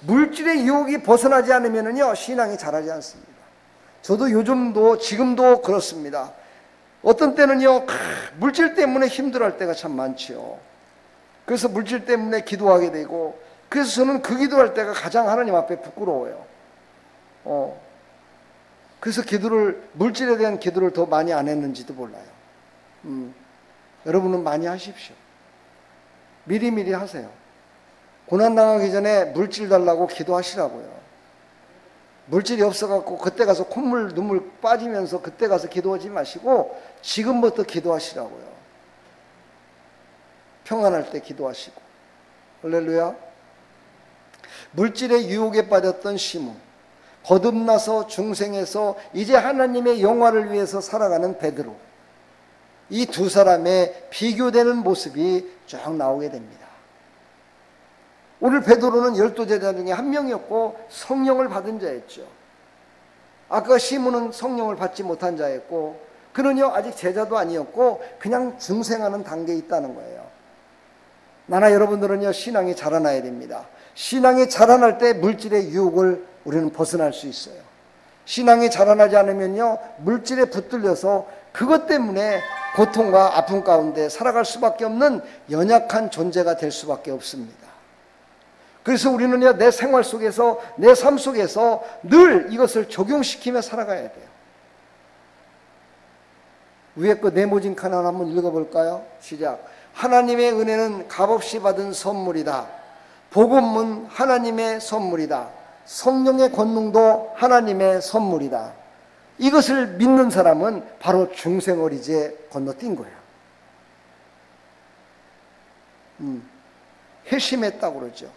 물질의 유혹이 벗어나지 않으면요 신앙이 자라지 않습니다. 저도 요즘도 지금도 그렇습니다. 어떤 때는요 물질 때문에 힘들어할 때가 참 많죠. 그래서 물질 때문에 기도하게 되고 그래서 저는 그 기도할 때가 가장 하나님 앞에 부끄러워요. 그래서 물질에 대한 기도를 더 많이 안 했는지도 몰라요. 여러분은 많이 하십시오. 미리미리 하세요. 고난당하기 전에 물질 달라고 기도하시라고요. 물질이 없어갖고 그때 가서 콧물 눈물 빠지면서 그때 가서 기도하지 마시고 지금부터 기도하시라고요. 평안할 때 기도하시고. 할렐루야. 물질의 유혹에 빠졌던 시몬, 거듭나서 중생에서 이제 하나님의 영화를 위해서 살아가는 베드로, 이 두 사람의 비교되는 모습이 쭉 나오게 됩니다. 오늘 베드로는 12제자 중에 한 명이었고 성령을 받은 자였죠. 아까 시몬은 성령을 받지 못한 자였고 그는요 아직 제자도 아니었고 그냥 중생하는 단계에 있다는 거예요. 나나 여러분들은요 신앙이 자라나야 됩니다. 신앙이 자라날 때 물질의 유혹을 우리는 벗어날 수 있어요. 신앙이 자라나지 않으면요 물질에 붙들려서 그것 때문에 고통과 아픔 가운데 살아갈 수밖에 없는 연약한 존재가 될 수밖에 없습니다. 그래서 우리는요 내 생활 속에서 내 삶 속에서 늘 이것을 적용시키며 살아가야 돼요. 위에 거 네모진 칸 하나 한번 읽어볼까요? 시작. 하나님의 은혜는 값없이 받은 선물이다. 복음은 하나님의 선물이다. 성령의 권능도 하나님의 선물이다. 이것을 믿는 사람은 바로 중생어리지에 건너뛴 거예요. 회심했다고 그러죠.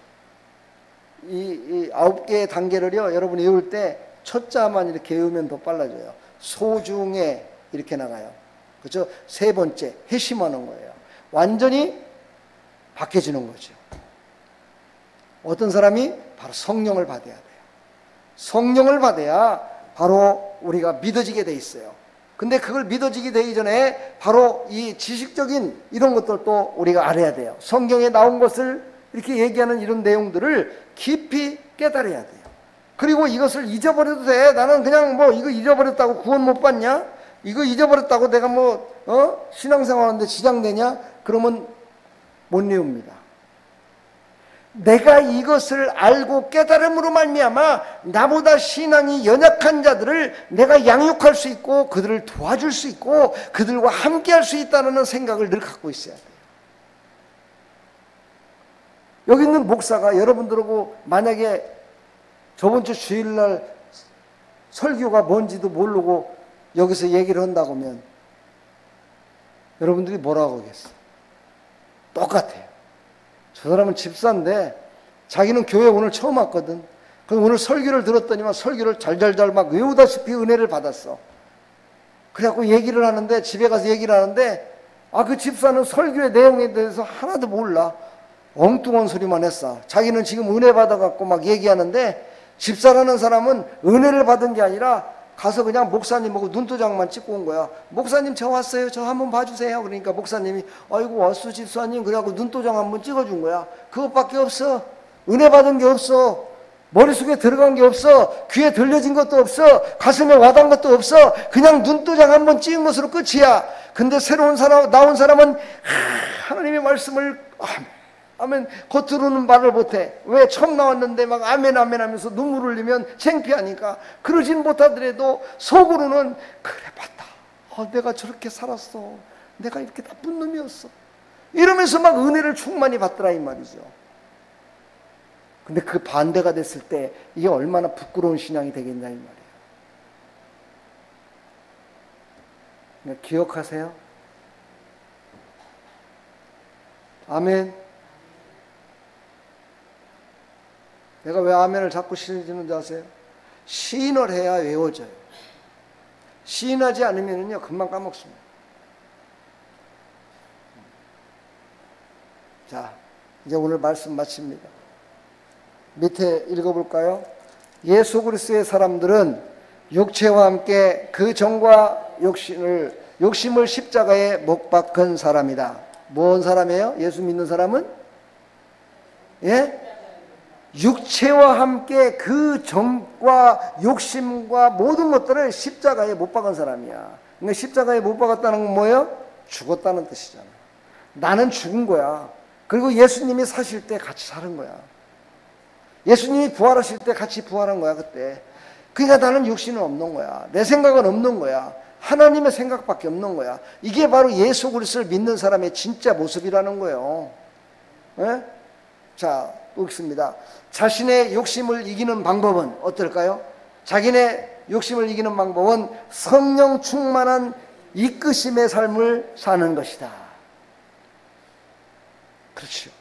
이 9개의 단계를요 여러분이 외울 때 첫 자만 이렇게 외우면 더 빨라져요. 소중해 이렇게 나가요. 그렇죠? 세 번째 회심하는 거예요. 완전히 바뀌어지는 거죠. 어떤 사람이 바로 성령을 받아야 돼요. 성령을 받아야 바로 우리가 믿어지게 돼 있어요. 근데 그걸 믿어지게 되기 전에 바로 이 지식적인 이런 것들도 우리가 알아야 돼요. 성경에 나온 것을 이렇게 얘기하는 이런 내용들을 깊이 깨달아야 돼요. 그리고 이것을 잊어버려도 돼. 나는 그냥 뭐 이거 잊어버렸다고 구원 못 받냐? 이거 잊어버렸다고 내가 신앙생활하는데 지장되냐? 그러면 못 외웁니다. 내가 이것을 알고 깨달음으로 말미암아 나보다 신앙이 연약한 자들을 내가 양육할 수 있고 그들을 도와줄 수 있고 그들과 함께 할 수 있다는 생각을 늘 갖고 있어야 돼요. 여기 있는 목사가 여러분들하고 만약에 저번 주 주일날 설교가 뭔지도 모르고 여기서 얘기를 한다고 하면 여러분들이 뭐라고 하겠어요? 똑같아요. 저 사람은 집사인데 자기는 교회 오늘 처음 왔거든. 그럼 오늘 설교를 들었더니만 설교를 잘잘잘 막 외우다시피 은혜를 받았어. 그래갖고 얘기를 하는데 집에 가서 얘기를 하는데 그 집사는 설교의 내용에 대해서 하나도 몰라. 엉뚱한 소리만 했어. 자기는 지금 은혜 받아갖고 막 얘기하는데 집사라는 사람은 은혜를 받은 게 아니라 가서 그냥 목사님하고 눈도장만 찍고 온 거야. 목사님 저 왔어요. 저 한번 봐주세요. 그러니까 목사님이 아이고 왔어 집사님. 그래갖고 눈도장 한번 찍어준 거야. 그것밖에 없어. 은혜 받은 게 없어. 머릿속에 들어간 게 없어. 귀에 들려진 것도 없어. 가슴에 와닿은 것도 없어. 그냥 눈도장 한번 찍은 것으로 끝이야. 근데 새로운 사람 나온 사람은 하나님의 말씀을 아멘 겉으로는 말을 못해. 왜? 처음 나왔는데 막 아멘 아멘 하면서 눈물 흘리면 창피하니까. 그러진 못하더라도 속으로는 그래 맞다. 내가 저렇게 살았어. 내가 이렇게 나쁜 놈이었어. 이러면서 막 은혜를 충만히 받더라 이 말이죠. 근데 그 반대가 됐을 때 이게 얼마나 부끄러운 신앙이 되겠냐 이 말이에요. 기억하세요? 아멘. 내가 왜 아멘을 자꾸 실어주는지 아세요? 시인을 해야 외워져요. 시인하지 않으면요 금방 까먹습니다. 자, 이제 오늘 말씀 마칩니다. 밑에 읽어볼까요? 예수 그리스도의 사람들은 육체와 함께 그 정과 욕심을 십자가에 못 박은 사람이다. 뭔 사람이에요? 예수 믿는 사람은? 예? 육체와 함께 그 정과 욕심과 모든 것들을 십자가에 못 박은 사람이야. 근데 십자가에 못 박았다는 건 뭐예요? 죽었다는 뜻이잖아. 나는 죽은 거야. 그리고 예수님이 사실 때 같이 사는 거야. 예수님이 부활하실 때 같이 부활한 거야, 그때. 그러니까 나는 육신은 없는 거야. 내 생각은 없는 거야. 하나님의 생각밖에 없는 거야. 이게 바로 예수 그리스도를 믿는 사람의 진짜 모습이라는 거예요. 예? 자, 또 읽습니다. 자신의 욕심을 이기는 방법은 어떨까요? 자기네 욕심을 이기는 방법은 성령 충만한 이끄심의 삶을 사는 것이다. 그렇죠.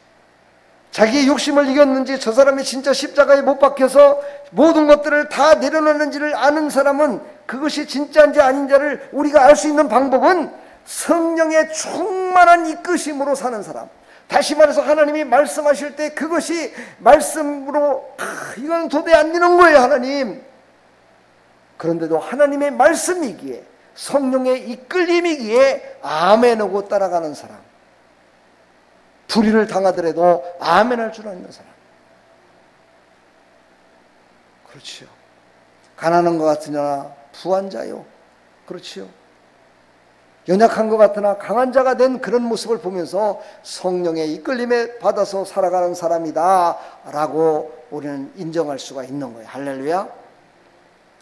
자기의 욕심을 이겼는지, 저 사람이 진짜 십자가에 못 박혀서 모든 것들을 다 내려놓는지를 아는 사람은 그것이 진짜인지 아닌지를 우리가 알 수 있는 방법은 성령의 충만한 이끄심으로 사는 사람. 다시 말해서 하나님이 말씀하실 때 그것이 말씀으로 이건 도저히 안 되는 거예요, 하나님. 그런데도 하나님의 말씀이기에, 성령의 이끌림이기에 아멘 하고 따라가는 사람. 불의를 당하더라도 아멘 할 줄 아는 사람. 그렇지요. 가난한 것 같으나 부한 자요. 그렇지요. 연약한 것 같으나 강한 자가 된 그런 모습을 보면서 성령의 이끌림에 받아서 살아가는 사람이다 라고 우리는 인정할 수가 있는 거예요. 할렐루야.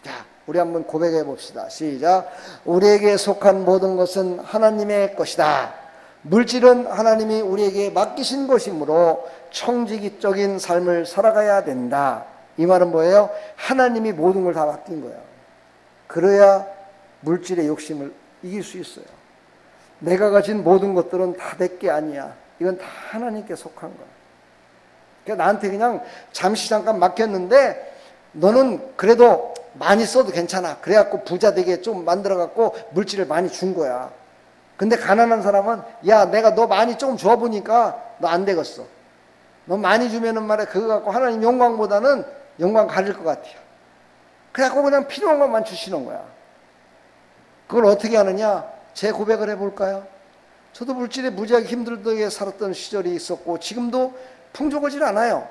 자, 우리 한번 고백해 봅시다. 시작. 우리에게 속한 모든 것은 하나님의 것이다. 물질은 하나님이 우리에게 맡기신 것이므로 청지기적인 삶을 살아가야 된다. 이 말은 뭐예요? 하나님이 모든 걸 다 맡긴 거야. 그래야 물질의 욕심을 이길 수 있어요. 내가 가진 모든 것들은 다 내 게 아니야. 이건 다 하나님께 속한 거야. 그러니까 나한테 그냥 잠시 잠깐 맡겼는데 너는 그래도 많이 써도 괜찮아. 그래갖고 부자 되게 좀 만들어갖고 물질을 많이 준 거야. 근데 가난한 사람은 야, 내가 너 많이 좀 줘보니까 너 안 되겠어. 너 많이 주면은 말이야, 그거 갖고 하나님 영광보다는 영광 가질 것 같아요. 그래갖고 그냥 필요한 것만 주시는 거야. 그걸 어떻게 하느냐? 제 고백을 해볼까요? 저도 물질에 무지하게 힘들게 살았던 시절이 있었고 지금도 풍족하지 않아요.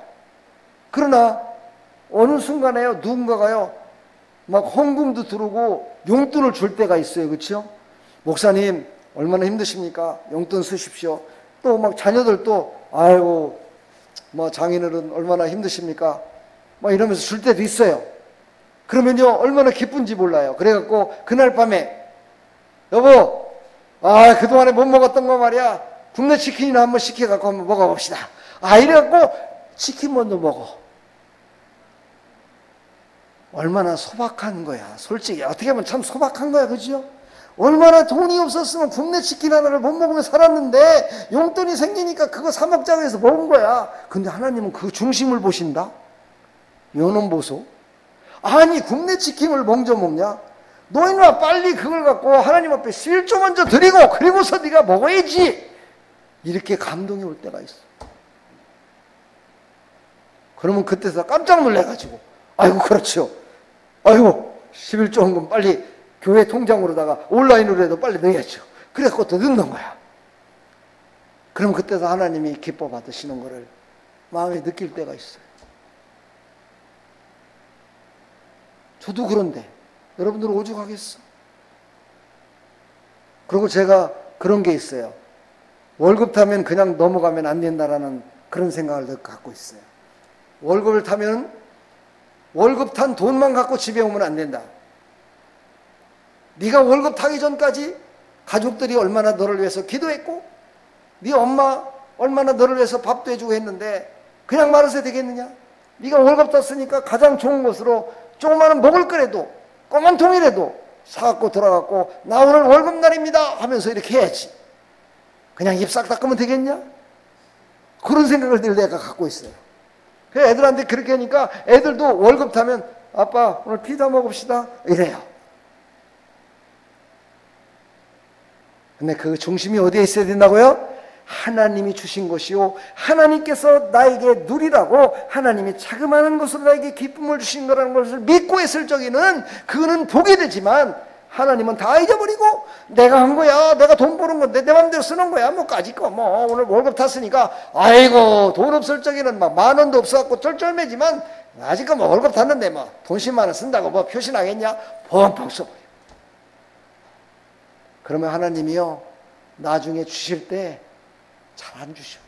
그러나 어느 순간에요, 누군가가요 막 헌금도 들어오고 용돈을 줄 때가 있어요. 그렇죠? 목사님 얼마나 힘드십니까? 용돈 쓰십시오. 또 막 자녀들도 아이고 뭐 장인어른 얼마나 힘드십니까? 막 이러면서 줄 때도 있어요. 그러면요 얼마나 기쁜지 몰라요. 그래갖고 그날 밤에 여보, 그동안에 못 먹었던 거 말이야. 굽네 치킨이나 한번 시켜갖고 한번 먹어봅시다. 이래갖고 치킨 먼저 먹어. 얼마나 소박한 거야. 솔직히 어떻게 보면 참 소박한 거야. 그죠? 얼마나 돈이 없었으면 굽네 치킨 하나를 못 먹으면 살았는데 용돈이 생기니까 그거 사 먹자고 해서 먹은 거야. 근데 하나님은 그 중심을 보신다? 요놈 보소. 아니 굽네 치킨을 먼저 먹냐? 너희는 빨리 그걸 갖고 하나님 앞에 11조 먼저 드리고 그리고서 네가 먹어야지. 이렇게 감동이 올 때가 있어. 그러면 그때서 깜짝 놀래가지고 아이고 그렇죠. 아이고 11조 헌금 빨리 교회 통장으로다가 온라인으로 해도 빨리 넣어야죠. 그래서 또 넣는 거야. 그럼 그때서 하나님이 기뻐 받으시는 거를 마음에 느낄 때가 있어요. 저도 그런데 여러분들은 오죽하겠어? 그리고 제가 그런 게 있어요. 월급 타면 그냥 넘어가면 안 된다라는 그런 생각을 갖고 있어요. 월급을 타면 월급 탄 돈만 갖고 집에 오면 안 된다. 네가 월급 타기 전까지 가족들이 얼마나 너를 위해서 기도했고 네 엄마 얼마나 너를 위해서 밥도 해주고 했는데 그냥 말아서 되겠느냐? 네가 월급 땄으니까 가장 좋은 것으로 조그마한 먹을 거라도 꼬만 통이라도 사갖고 들어갖고 나 오늘 월급날입니다 하면서 이렇게 해야지. 그냥 입 싹 닦으면 되겠냐? 그런 생각을 늘 내가 갖고 있어요. 그래서 애들한테 그렇게 하니까 애들도 월급 타면 아빠 오늘 피자 먹읍시다 이래요. 근데 그 중심이 어디에 있어야 된다고요? 하나님이 주신 것이요 하나님께서 나에게 누리라고 하나님이 자그마한 것으로 나에게 기쁨을 주신 거라는 것을 믿고 했을 적에는 그거는 복이 되지만 하나님은 다 잊어버리고 내가 한 거야, 내가 돈 버는 건데 내 맘대로 쓰는 거야, 뭐 까짓거 뭐 오늘 월급 탔으니까 아이고 돈 없을 적에는 막 10,000원도 없어갖고 쩔쩔매지만 아직은 뭐 월급 탔는데 뭐 돈 10만 원 쓴다고 뭐 표시 나겠냐? 펑펑 써버려. 그러면 하나님이요 나중에 주실 때 잘 안 주셔.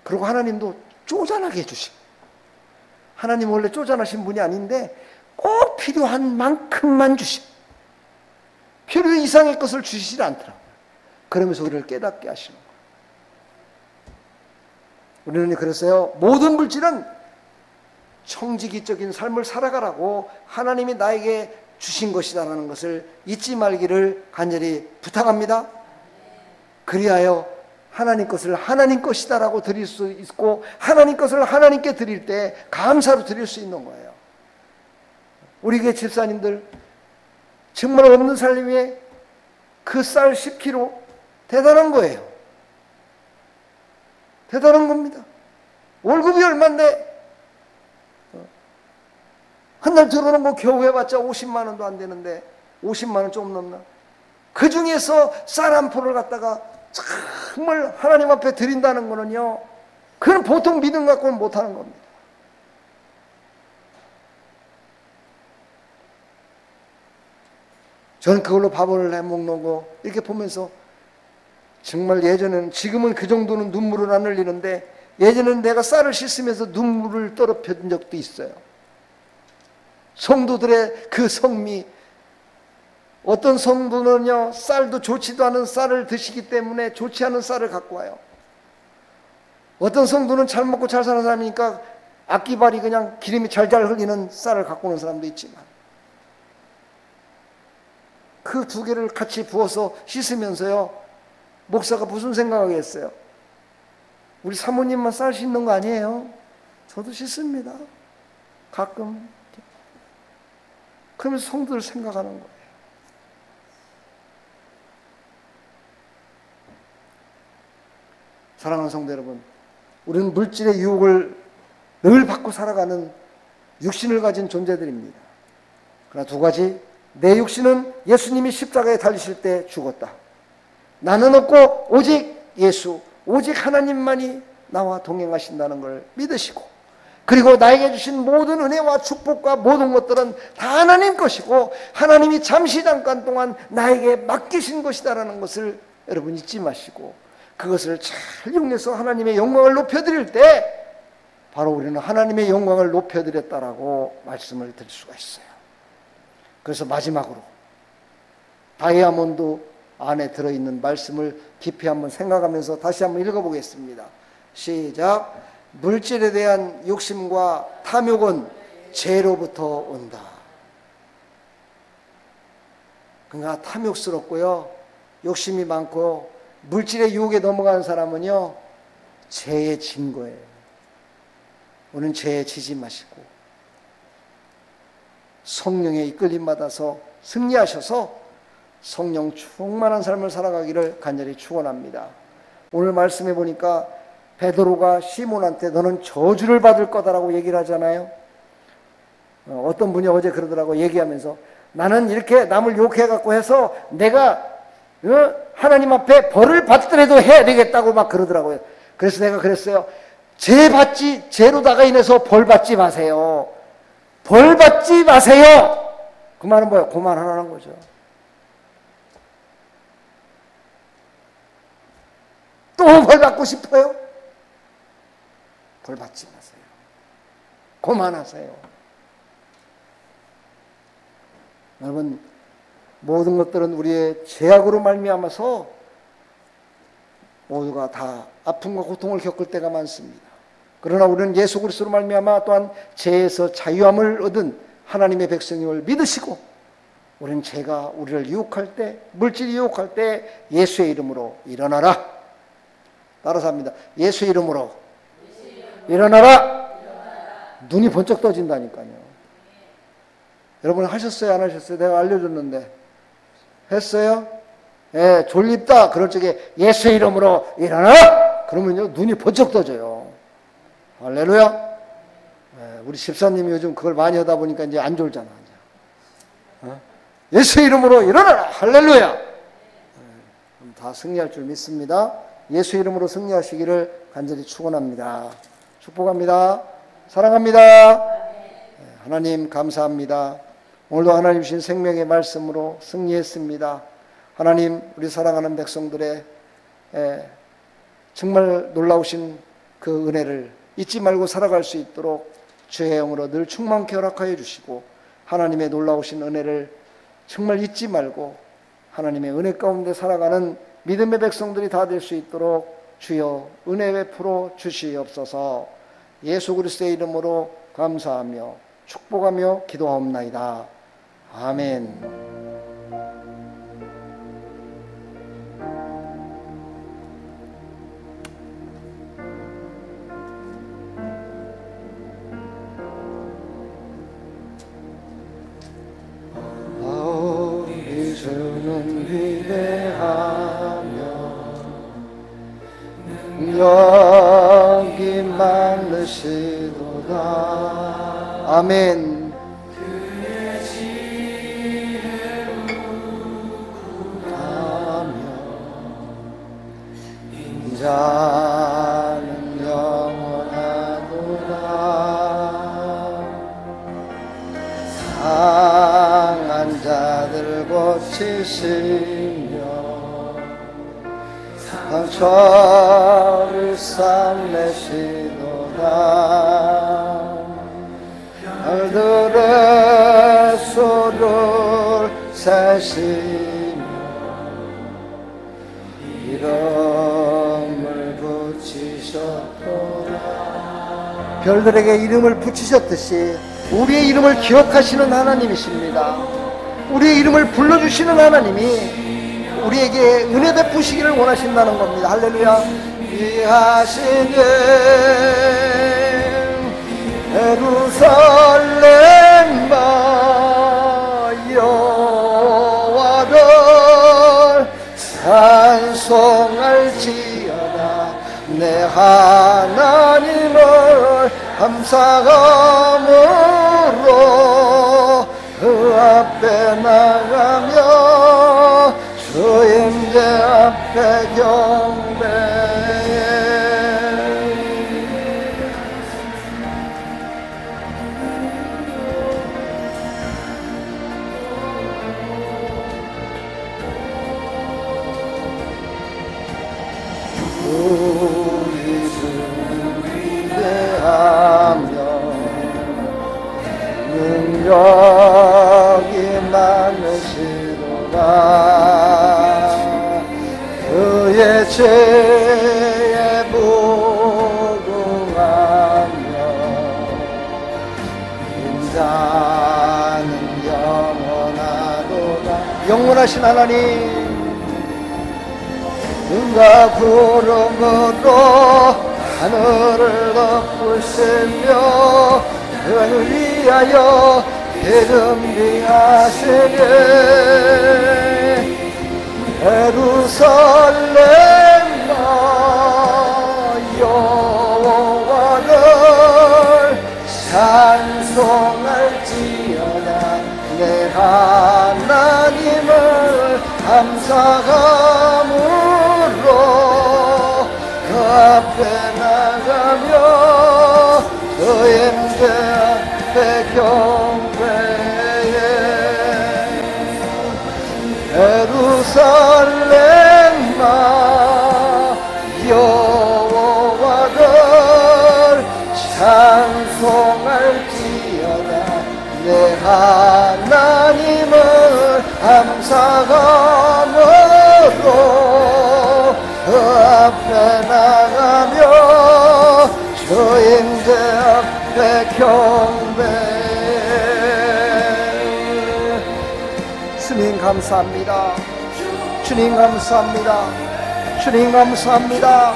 그리고 하나님도 쪼잔하게 해주시고 하나님 원래 쪼잔하신 분이 아닌데 꼭 필요한 만큼만 주시고 필요 이상의 것을 주시지 않더라고요. 그러면서 우리를 깨닫게 하시는 거예요. 우리는 그랬어요. 모든 물질은 청지기적인 삶을 살아가라고 하나님이 나에게 주신 것이다라는 것을 잊지 말기를 간절히 부탁합니다. 그리하여 하나님 것을 하나님 것이다라고 드릴 수 있고 하나님 것을 하나님께 드릴 때 감사로 드릴 수 있는 거예요. 우리 교회 집사님들 정말 없는 살림에 그 쌀 10kg 대단한 거예요. 대단한 겁니다. 월급이 얼마인데 한 달 들어오는 거 겨우 해봤자 50만 원도 안 되는데 50만 원 좀 넘나? 그 중에서 쌀 한 포를 갖다가 정말 하나님 앞에 드린다는 거는요, 그건 보통 믿음 갖고는 못하는 겁니다. 저는 그걸로 밥을 해먹는 거 이렇게 보면서 정말 예전에는, 지금은 그 정도는 눈물을 안 흘리는데 예전에는 내가 쌀을 씻으면서 눈물을 떨어뜨린 적도 있어요. 성도들의 그 성미, 어떤 성도는요 쌀도 좋지도 않은 쌀을 드시기 때문에 좋지 않은 쌀을 갖고 와요. 어떤 성도는 잘 먹고 잘 사는 사람이니까 악기발이 그냥 기름이 잘잘 흘리는 쌀을 갖고 오는 사람도 있지만, 그 두 개를 같이 부어서 씻으면서요 목사가 무슨 생각하겠어요? 우리 사모님만 쌀 씻는 거 아니에요? 저도 씻습니다, 가끔. 그러면서 성도를 생각하는 거예요. 사랑하는 성도 여러분, 우리는 물질의 유혹을 늘 받고 살아가는 육신을 가진 존재들입니다. 그러나 두 가지, 내 육신은 예수님이 십자가에 달리실 때 죽었다. 나는 없고 오직 예수, 오직 하나님만이 나와 동행하신다는 걸 믿으시고, 그리고 나에게 주신 모든 은혜와 축복과 모든 것들은 다 하나님 것이고 하나님이 잠시 잠깐 동안 나에게 맡기신 것이다라는 것을 여러분 잊지 마시고, 그것을 잘 이용해서 하나님의 영광을 높여드릴 때 바로 우리는 하나님의 영광을 높여드렸다라고 말씀을 드릴 수가 있어요. 그래서 마지막으로 다이아몬드 안에 들어있는 말씀을 깊이 한번 생각하면서 다시 한번 읽어보겠습니다. 시작. 물질에 대한 욕심과 탐욕은 죄로부터 온다. 그러니까 탐욕스럽고요, 욕심이 많고 물질의 유혹에 넘어가는 사람은요 죄에 진 거예요. 우리는 죄에 지지 마시고 성령의 이끌림 받아서 승리하셔서 성령 충만한 삶을 살아가기를 간절히 축원합니다. 오늘 말씀해 보니까 베드로가 시몬한테 너는 저주를 받을 거다라고 얘기를 하잖아요. 어떤 분이 어제 그러더라고, 얘기하면서 나는 이렇게 남을 욕해갖고 해서 내가 하나님 앞에 벌을 받더라도 해야 되겠다고 막 그러더라고요. 그래서 내가 그랬어요. 죄로다가 인해서 벌 받지 마세요. 벌 받지 마세요. 그 말은 뭐예요? 그만하라는 거죠. 또 벌 받고 싶어요? 벌 받지 마세요. 그만하세요. 여러분, 모든 것들은 우리의 죄악으로 말미암아서 모두가 다 아픔과 고통을 겪을 때가 많습니다. 그러나 우리는 예수 그리스도로 말미암아 또한 죄에서 자유함을 얻은 하나님의 백성임을 믿으시고, 우리는 죄가 우리를 유혹할 때, 물질이 유혹할 때 예수의 이름으로 일어나라. 따라서 합니다. 예수의 이름으로 일어나라. 눈이 번쩍 떠진다니까요. 여러분 하셨어요? 안 하셨어요? 내가 알려줬는데 했어요? 예, 졸립다 그럴 적에 예수의 이름으로 일어나라. 그러면요 눈이 번쩍 떠져요. 할렐루야. 예, 우리 집사님이 요즘 그걸 많이 하다 보니까 이제 안 졸잖아. 예수의 이름으로 일어나라. 할렐루야. 예, 다 승리할 줄 믿습니다. 예수 이름으로 승리하시기를 간절히 축원합니다. 축복합니다. 사랑합니다. 하나님 감사합니다. 오늘도 하나님 주신 생명의 말씀으로 승리했습니다. 하나님, 우리 사랑하는 백성들의 정말 놀라우신 그 은혜를 잊지 말고 살아갈 수 있도록 주의 영으로 늘 충만케 허락하여 주시고 하나님의 놀라우신 은혜를 정말 잊지 말고 하나님의 은혜 가운데 살아가는 믿음의 백성들이 다 될 수 있도록 주여 은혜 베풀어 주시옵소서. 예수 그리스도의 이름으로 감사하며 축복하며 기도하옵나이다. 아멘. 주는 위대하며 능력이 많으시도다. 아멘. 그의 지혜로 구하며 인자는 영원하도다. 상한 자들 고치시며 상처를 싸매시도다. 별들의 수를 세시며 이름을 붙이셨도다. 별들에게 이름을 붙이셨듯이 우리의 이름을 기억하시는 하나님이십니다. 우리의 이름을 불러주시는 하나님이 우리에게 은혜 베푸시기를 원하신다는 겁니다. 할렐루야. 귀하시는 예루살렘 여호와를 찬송할지어다. 내 하나님을 감사함으로 그 앞에 나가며 주 임재 앞에 경배해. 우리 주는 위대하며 능력이 많으시도다. 그의 죄에 무궁하며 인자는 영원하도다. 영원하신 하나님, 눈과 구름으로 하늘을 덮으시며 그를 위하여 기름비하시네. 예루살렘 여호와를 찬송할지어다. 내 하나님을 감사함으로 그 앞에 나가며 그 임재 앞에 경배해. 예루살렘아 여호와를 찬송할지어다. 내 하나님을 감사함으로 그 앞에 나가며 주 임재 앞에 경배해. 주님 감사합니다. 주님 감사합니다. 주님 감사합니다.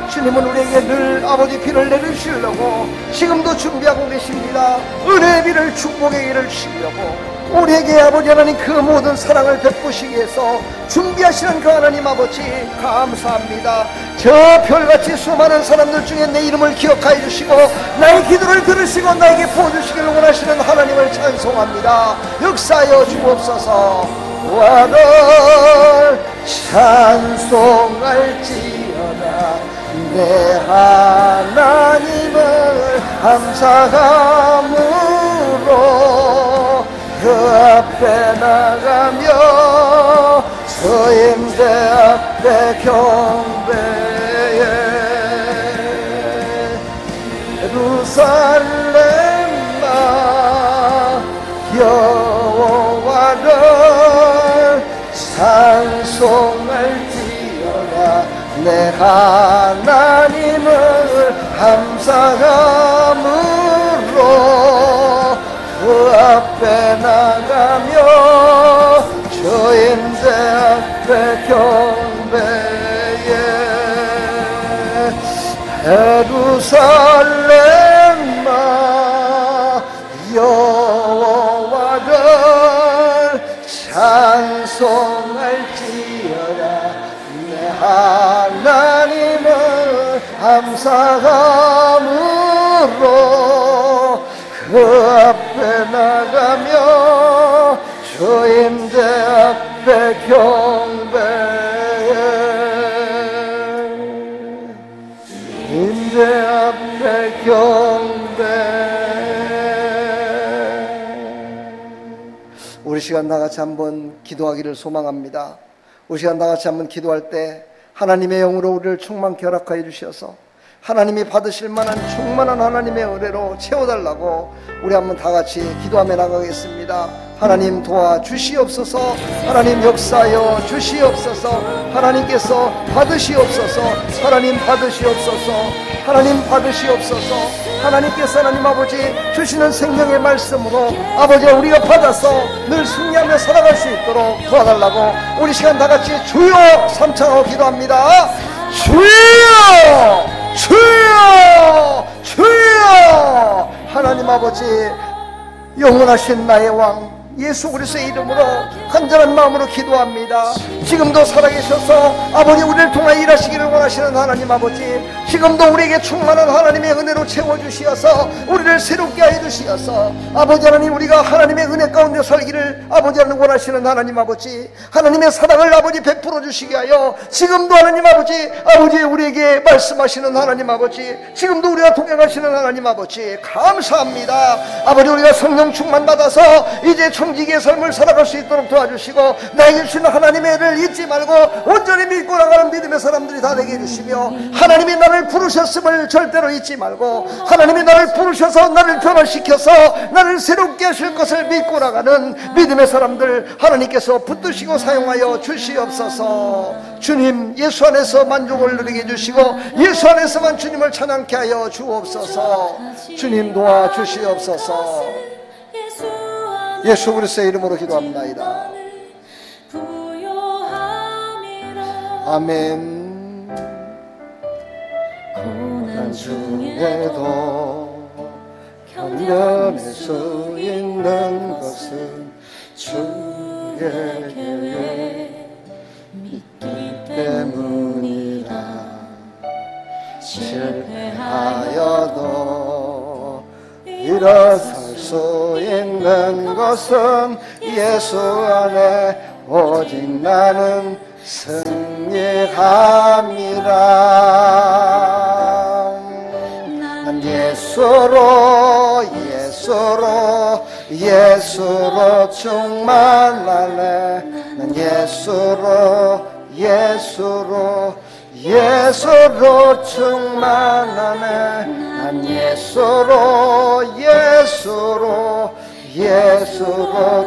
주님은 우리에게 늘 아버지 비를 내리시려고 지금도 준비하고 계십니다. 은혜의 비를, 축복의 비를 주시려고 우리에게 아버지 하나님 그 모든 사랑을 베푸시기 위해서 준비하시는 그 하나님 아버지 감사합니다. 저 별같이 수많은 사람들 중에 내 이름을 기억하여 주시고 나의 기도를 들으시고 나에게 부어주시기를 원하시는 하나님을 찬송합니다. 역사하여 주옵소서. 와를 찬송할지어다. 내 하나님을 감사함으로 그 앞에 나가며 주 임재 앞에 경배해. 예루살렘 내 하나님을 감사함으로 그 앞에 나가며 주임대 앞에 경배해. 예루살렘아 여호와를 찬송할지어다. 내 하나님을 감사함으로 그 앞에 나가며 주임대 앞에 경배해. 임대 앞에 경배해. 우리 시간 다같이 한번 기도하기를 소망합니다. 우리 시간 다같이 한번 기도할 때 하나님의 영으로 우리를 충만케 허락하여 주셔서 하나님이 받으실 만한 충만한 하나님의 은혜로 채워달라고 우리 한번 다같이 기도하며 나가겠습니다. 하나님 도와주시옵소서. 하나님 역사하여 주시옵소서. 하나님께서 받으시옵소서. 하나님 받으시옵소서. 하나님 받으시옵소서. 하나님께서 하나님 아버지 주시는 생명의 말씀으로 아버지 우리가 받아서 늘 승리하며 살아갈 수 있도록 도와달라고 우리 시간 다같이 주여 삼창하고 기도합니다. 주여 주여 주여. 하나님 아버지 영원하신 나의 왕 예수 그리스도의 이름으로 간절한 마음으로 기도합니다. 지금도 살아계셔서 아버지 우리를 통하여 일하시기를 원하시는 하나님 아버지, 지금도 우리에게 충만한 하나님의 은혜로 채워주시어서 우리를 새롭게 하여 주시어서 아버지 하나님 우리가 하나님의 은혜 가운데 살기를 아버지 하나님 원하시는 하나님 아버지, 하나님의 사랑을 아버지 베풀어 주시게 하여 지금도 하나님 아버지 우리에게 말씀하시는 하나님 아버지, 지금도 우리가 동행하시는 하나님 아버지 감사합니다. 아버지 우리가 성령 충만 받아서 이제 청지기의 삶을 살아갈 수 있도록 도와주시고 나에게 주시는 하나님의 은혜를 잊지 말고 온전히 믿고 나가는 믿음의 사람들이 다 되게 해주시며, 하나님이 나를 부르셨음을 절대로 잊지 말고 하나님이 나를 부르셔서 나를 변화시켜서 나를 새롭게 하실 것을 믿고 나가는 믿음의 사람들 하나님께서 붙드시고 사용하여 주시옵소서. 주님 예수 안에서 만족을 누리게 해주시고 예수 안에서만 주님을 찬양케 하여 주옵소서. 주님 도와주시옵소서. 예수 그리스도의 이름으로 기도합나이다. 아멘. 고난 중에도 견뎌낼 수 있는 것은 주의 계획 믿기 때문이라. 실패하여도 일어설 수 있는 것은 예수 안에 오직 나는 승리함이라. 난 예수로 충만하네. 난 예수로 충만하네. 난 예수로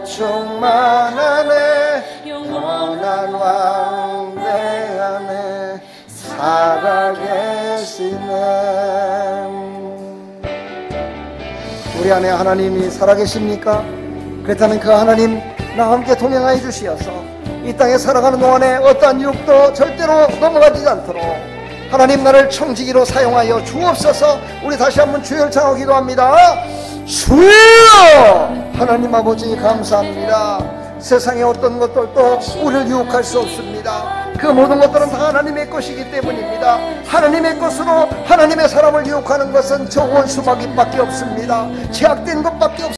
충만하네. 영원한 왕 내 안에 살아계시네. 우리 안에 하나님이 살아계십니까? 그렇다면 그 하나님 나와 함께 동행하여 주시어서 이 땅에 살아가는 동안에 어떠한 유혹도 절대로 넘어가지 않도록 하나님 나를 청지기로 사용하여 주옵소서. 우리 다시 한번 주여 청하고 기도합니다. 주여! 하나님 아버지 감사합니다. 세상의 어떤 것들도 우리를 유혹할 수 없습니다. 그 모든 것들은 다 하나님의 것이기 때문입니다. 하나님의 것으로 하나님의 사람을 유혹하는 것은 저 원수마귀밖에 없습니다. 제약된 것밖에 없습니다.